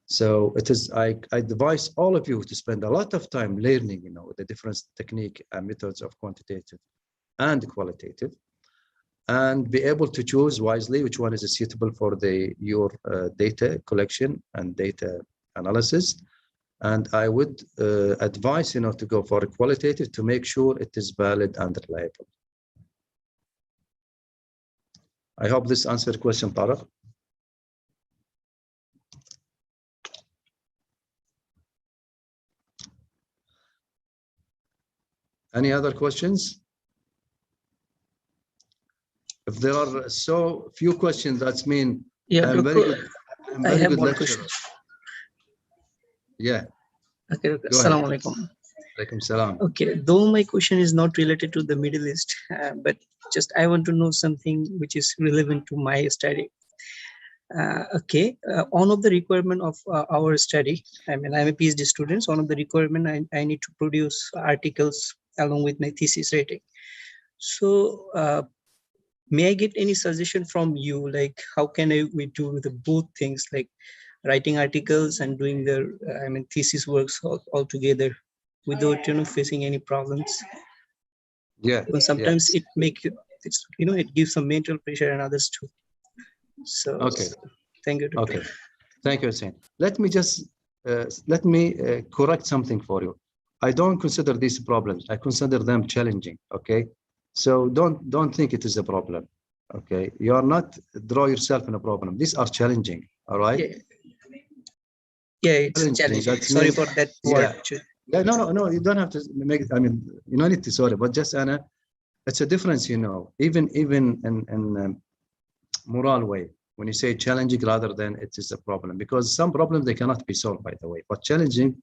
So it is, I advise all of you to spend a lot of time learning, you know, the different technique and methods of quantitative and qualitative, and be able to choose wisely which one is suitable for your data collection and data analysis. And I would advise, you know, to go for a qualitative to make sure it is valid and reliable. I hope this answered the question, Tariq. Any other questions? If there are so few questions, that's mean I'm very good. I'm very good lecturer. Yeah. Okay. Assalamu alaikum. Alaikum salam. Okay. Though my question is not related to the Middle East, but just I want to know something which is relevant to my study. One of the requirement of our study, I mean, I'm a PhD student, so one of the requirement I need to produce articles along with my thesis writing. So may I get any suggestion from you, like how can we do the both things, like writing articles and doing the thesis works all together without facing any problems? Yeah. Because sometimes it it gives some mental pressure and others too. So okay. Thank you, Dr. Okay. Thank you, Hussein. Let me just correct something for you. I don't consider these problems. I consider them challenging. Okay. So don't think it is a problem. Okay. You are not draw yourself in a problem. These are challenging. All right. Yeah, it's challenging. Sorry for that word. Yeah. No. You don't have to make it. I mean, you don't need to sorry, but just Anna, it's a difference. You know, even in moral way. When you say challenging rather than it is a problem, because some problems they cannot be solved, by the way, but challenging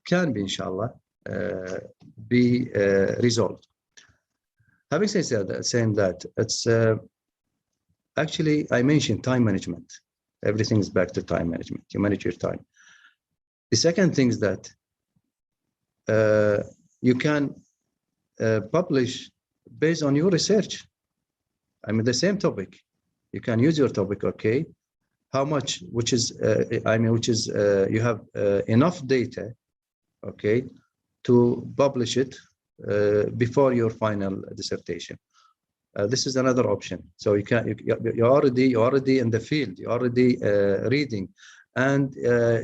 can be, inshallah, be resolved. Having saying that, it's actually, I mentioned time management. Everything is back to time management. You manage your time. The second thing is that you can publish based on your research. I mean, the same topic. You can use your topic, okay? How much, which is, you have enough data, okay, to publish it before your final dissertation. This is another option. So you're already in the field, you're already reading, and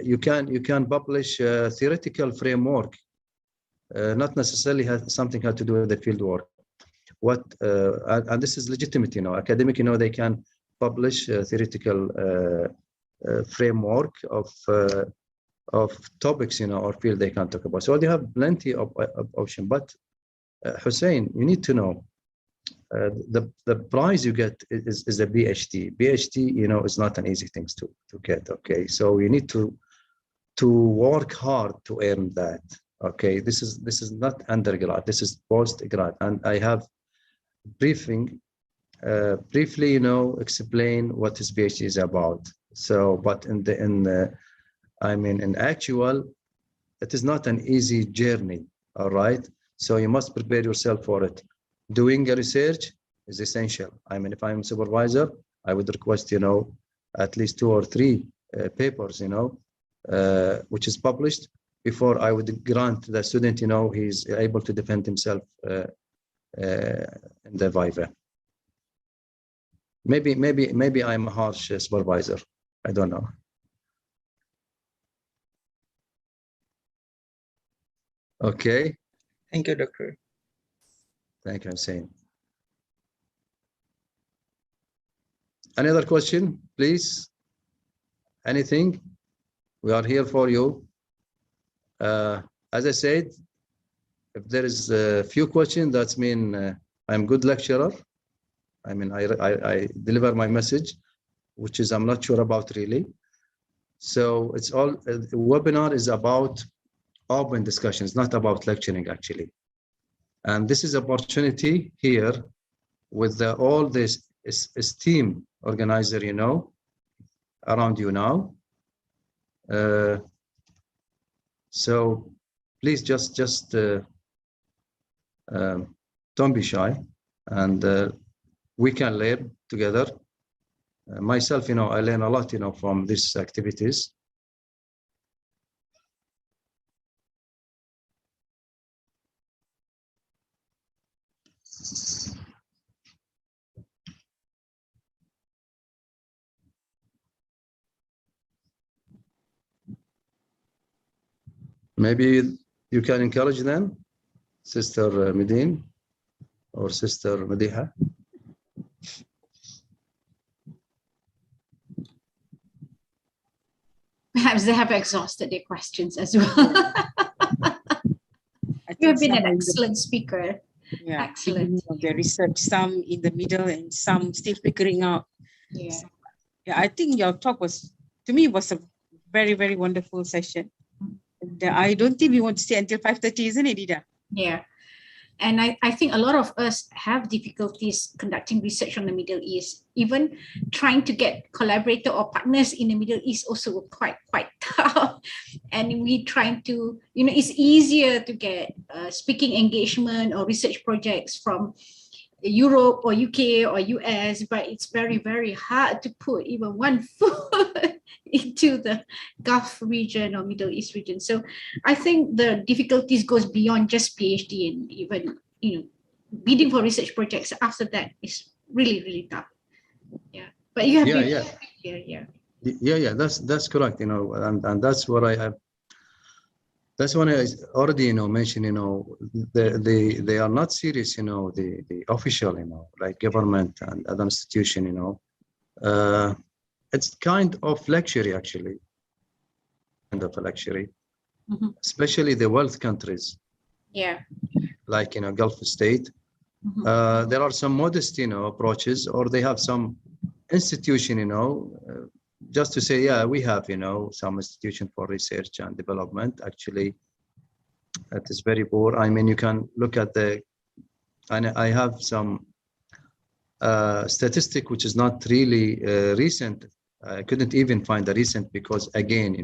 you can publish a theoretical framework, not necessarily something had to do with the field work. And this is legitimate, academic, they can publish a theoretical framework of topics, or field they can talk about. So they have plenty of options. But Hussein, you need to know the prize you get is a PhD. PhD, is not an easy thing to get. Okay, so you need to work hard to earn that. Okay, this is not undergrad. This is postgrad, and I have briefly, explain what this PhD is about. So, but in actual, it is not an easy journey. All right. So you must prepare yourself for it. Doing a research is essential. If I'm a supervisor, I would request, at least 2 or 3 papers, which is published before I would grant the student, he's able to defend himself in the Viva. Maybe I'm a harsh supervisor. I don't know. Okay. Thank you, Doctor. Thank you, Hussein. Any other question, please? Anything? We are here for you. As I said, if there is a few questions, that's mean I'm good lecturer. I deliver my message, which is I'm not sure about really. So it's all, the webinar is about open discussions, not about lecturing actually. And this is opportunity here with all this esteemed organizer, around you now. So please just don't be shy and we can learn together. Myself, I learn a lot, from these activities. Maybe you can encourage them, Sister Medine or Sister Madiha. Perhaps they have exhausted their questions as well. You have been an excellent speaker. Yeah, Excellent. Of their research, some in the middle and some still figuring out. Yeah. So, yeah, I think your talk was, to me, was a very, very wonderful session. And I don't think we want to stay until 5:30, isn't it, Ida? Yeah. And I think a lot of us have difficulties conducting research on the Middle East. Even trying to get collaborator or partners in the Middle East also quite tough. And we trying to, it's easier to get speaking engagement or research projects from Europe or UK or US, but it's very, very hard to put even one foot into the Gulf region or Middle East region. So I think the difficulties goes beyond just PhD, and even, bidding for research projects after that is really, really tough. Yeah. But you have Yeah, that's correct, and that's what I have. That's when I already, mentioned, they are not serious, the official, like government and other institution, it's kind of luxury, actually, kind of a luxury, especially the wealth countries. Yeah. Like, Gulf state. There are some modest, approaches, or they have some institution, just to say, yeah, we have, some institution for research and development. Actually, that is very poor. I mean, you can look at and I have some statistic, which is not really recent. I couldn't even find a recent because, again,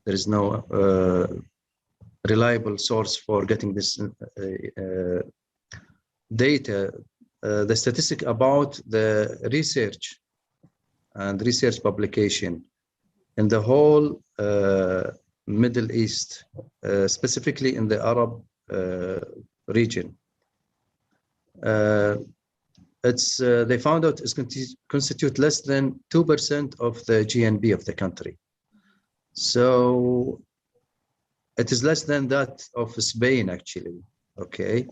there is no reliable source for getting this data. The statistic about the research and research publication in the whole Middle East, specifically in the Arab region. They found out it's constitute less than 2% of the GNP of the country. So it is less than that of Spain, actually, okay?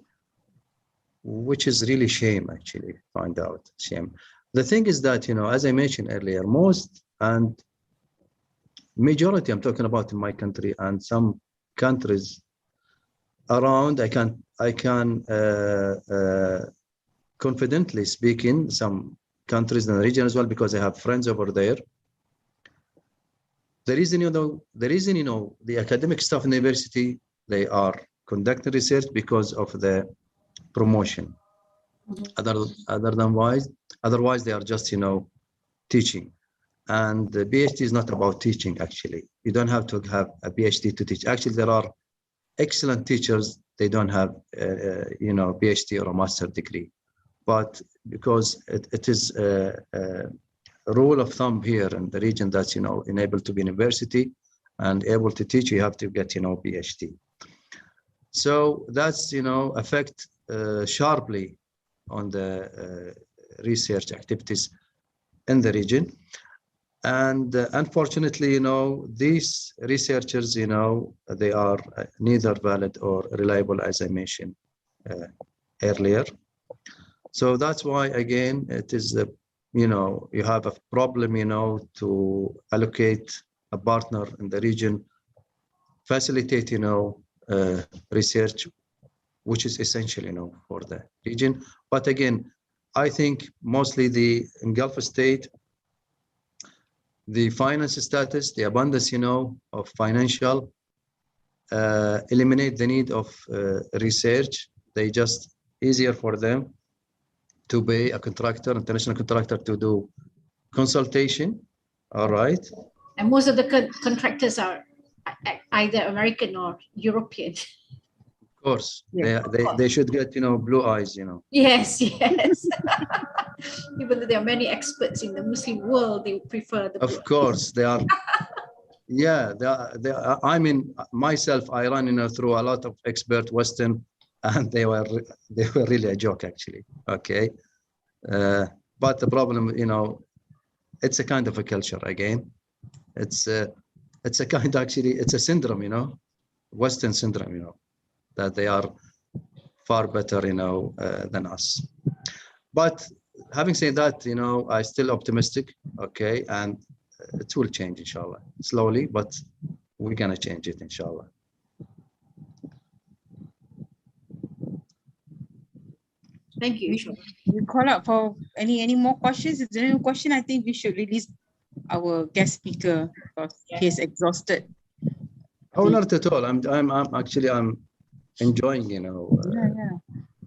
Which is really shame, actually, find out, shame. The thing is that, as I mentioned earlier, most and majority, I'm talking about in my country and some countries around, I can confidently speak in some countries in the region as well, because I have friends over there. The reason, the academic staff in the university, they are conducting research because of the promotion. Otherwise they are just, teaching. And the PhD is not about teaching, actually. You don't have to have a PhD to teach. Actually, there are excellent teachers. They don't have, PhD or a master's degree. But because it is a rule of thumb here in the region that's, enabled to be university and able to teach, you have to get, PhD. So that's, affect sharply on the research activities in the region. And unfortunately, these researchers, they are neither valid or reliable, as I mentioned earlier. So that's why, again, it is, you have a problem, to allocate a partner in the region, facilitate, research, which is essential, for the region. But again, I think mostly in Gulf state, the finance status, the abundance, of financial, eliminate the need of research. They just easier for them to pay a contractor, international contractor, to do consultation. All right. And most of the contractors are either American or European. course, Yeah. they should get, you know, blue eyes, you know. Yes, yes. Even though there are many experts in the Muslim world, they prefer the Of course, they are. Yeah, I mean, myself, I run, you know, through a lot of expert Western, and they were really a joke, actually. Okay, but the problem, you know, it's a kind of a culture again. It's a kind, actually, it's a syndrome, you know, Western syndrome, you know, that they are far better, you know, than us. But having said that, you know, I'm still optimistic. Okay, and it will change, inshallah, slowly, but we're gonna change it, inshallah. Thank you. We call out for any more questions. Is there any question? I think we should release our guest speaker because he's exhausted. Oh, not at all. I'm actually enjoying, you know,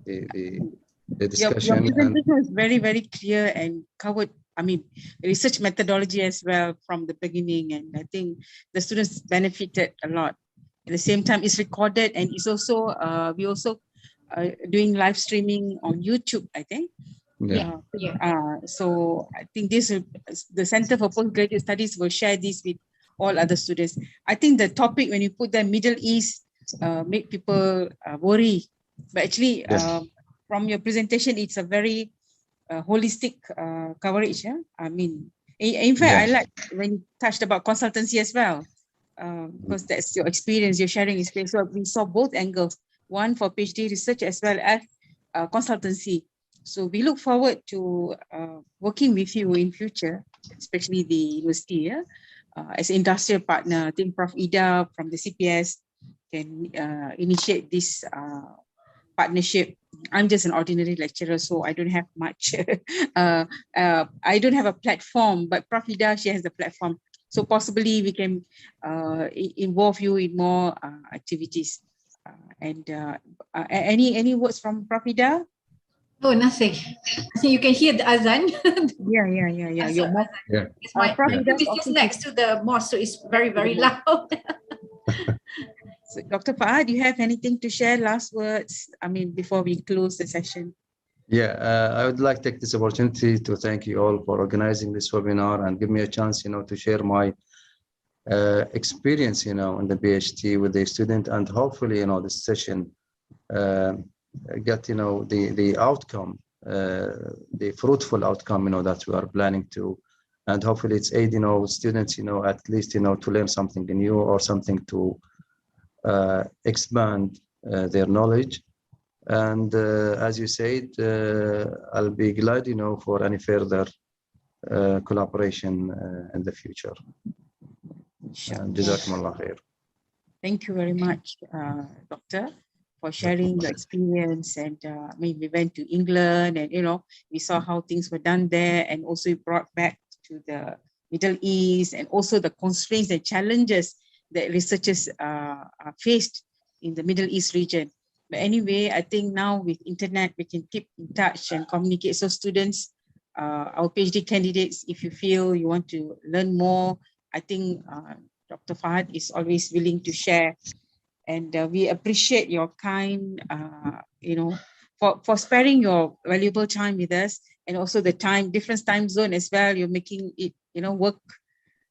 the discussion. Your presentation was very, very clear and covered, I mean, research methodology as well from the beginning. And I think the students benefited a lot. At the same time, it's recorded and it's also, we also doing live streaming on YouTube, I think. So I think the Center for Postgraduate Studies will share this with all other students. I think the topic, when you put the Middle East, make people worry. But actually, from your presentation, it's a very holistic coverage. Yeah? I mean, in fact, I like when you touched about consultancy as well, because that's your experience, you're sharing experience. So we saw both angles, one for PhD research as well as consultancy. So we look forward to working with you in future, especially the university, as industrial partner. I think Prof. Ida from the CPS can initiate this partnership. I'm just an ordinary lecturer, so I don't have much. I don't have a platform, but Prof. Ida, she has the platform. So possibly we can involve you in more activities. Any words from Prof. Ida? Oh, nothing. So you can hear the azan. Yeah. Your mosque. My room is just next to the mosque, so it's very, very loud. So, Dr. Fahad, do you have anything to share? Last words, I mean, before we close the session. Yeah, I would like to take this opportunity to thank you all for organizing this webinar and give me a chance, you know, to share my experience, you know, in the PhD with the student, and hopefully, you know, this session get, you know, the outcome, the fruitful outcome, you know, that we are planning to, and hopefully it's aid, you know, students, you know, at least, you know, to learn something new or something to expand their knowledge. And as you said, I'll be glad, you know, for any further collaboration in the future. Jazakumullah khair. Thank you very much, Doctor, for sharing your experience. And we went to England, and you know, we saw how things were done there, and also brought back to the Middle East, and also the constraints and challenges that researchers are faced in the Middle East region. But anyway, I think now with internet, we can keep in touch and communicate. So students, our PhD candidates, if you feel you want to learn more, I think Dr. Fahad is always willing to share. And we appreciate your kind, you know, for sparing your valuable time with us, and also the different time zone as well. You're making it, you know, work.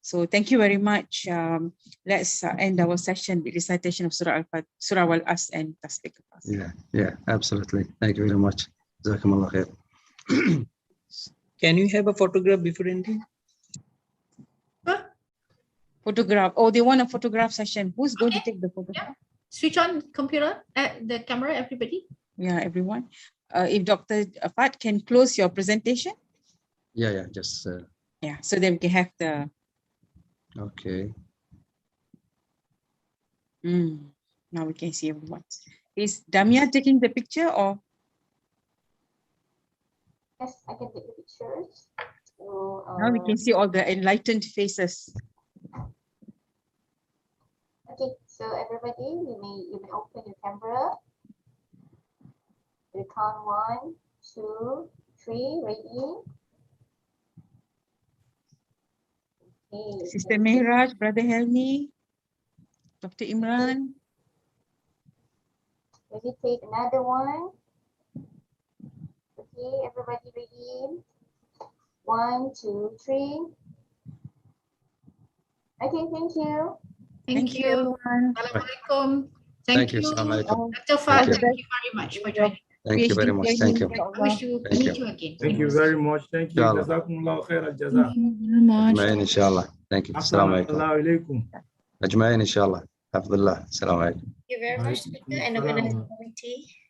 So thank you very much. Let's end our session with recitation of Surah Al-As and Tasbih. Yeah, absolutely. Thank you very much. Jazakumullah khair. Can you have a photograph before ending? Photograph. Oh, they want a photograph session. Who's going to take the photograph? Yeah. Switch on computer, the camera, everybody. Yeah, everyone. If Dr. Fahad can close your presentation. Yeah, just. Yeah, so then we can have the. Okay. Now we can see everyone. Is Damia taking the picture or? Yes, I can take the pictures. So, now we can see all the enlightened faces. Okay, so everybody, you may open your camera. We count 1, 2, 3, ready. Okay. Sister Mehraj, Brother Helmi, Dr. Imran. Let me take another one. Okay, everybody ready? 1, 2, 3. Okay, thank you. Thank you. everyone. Assalamualaikum. Thank you. Assalamu alaikum. Dr. Fah, Thank you. thank you very much for joining. Thank you very much. Thank you. I wish to Thank meet you. you again. Thank you very much. Thank you. Inshallah. Jazakumullahu khair al-jaza. Thank you very much. أجمعين إن شاء الله. Thank you. السلام عليكم. Assalamu alaikum. أجمعين إن شاء الله. حفظ الله. السلام عليكم. Thank you very much, speaker and Waalaikumsalam. organizing committee.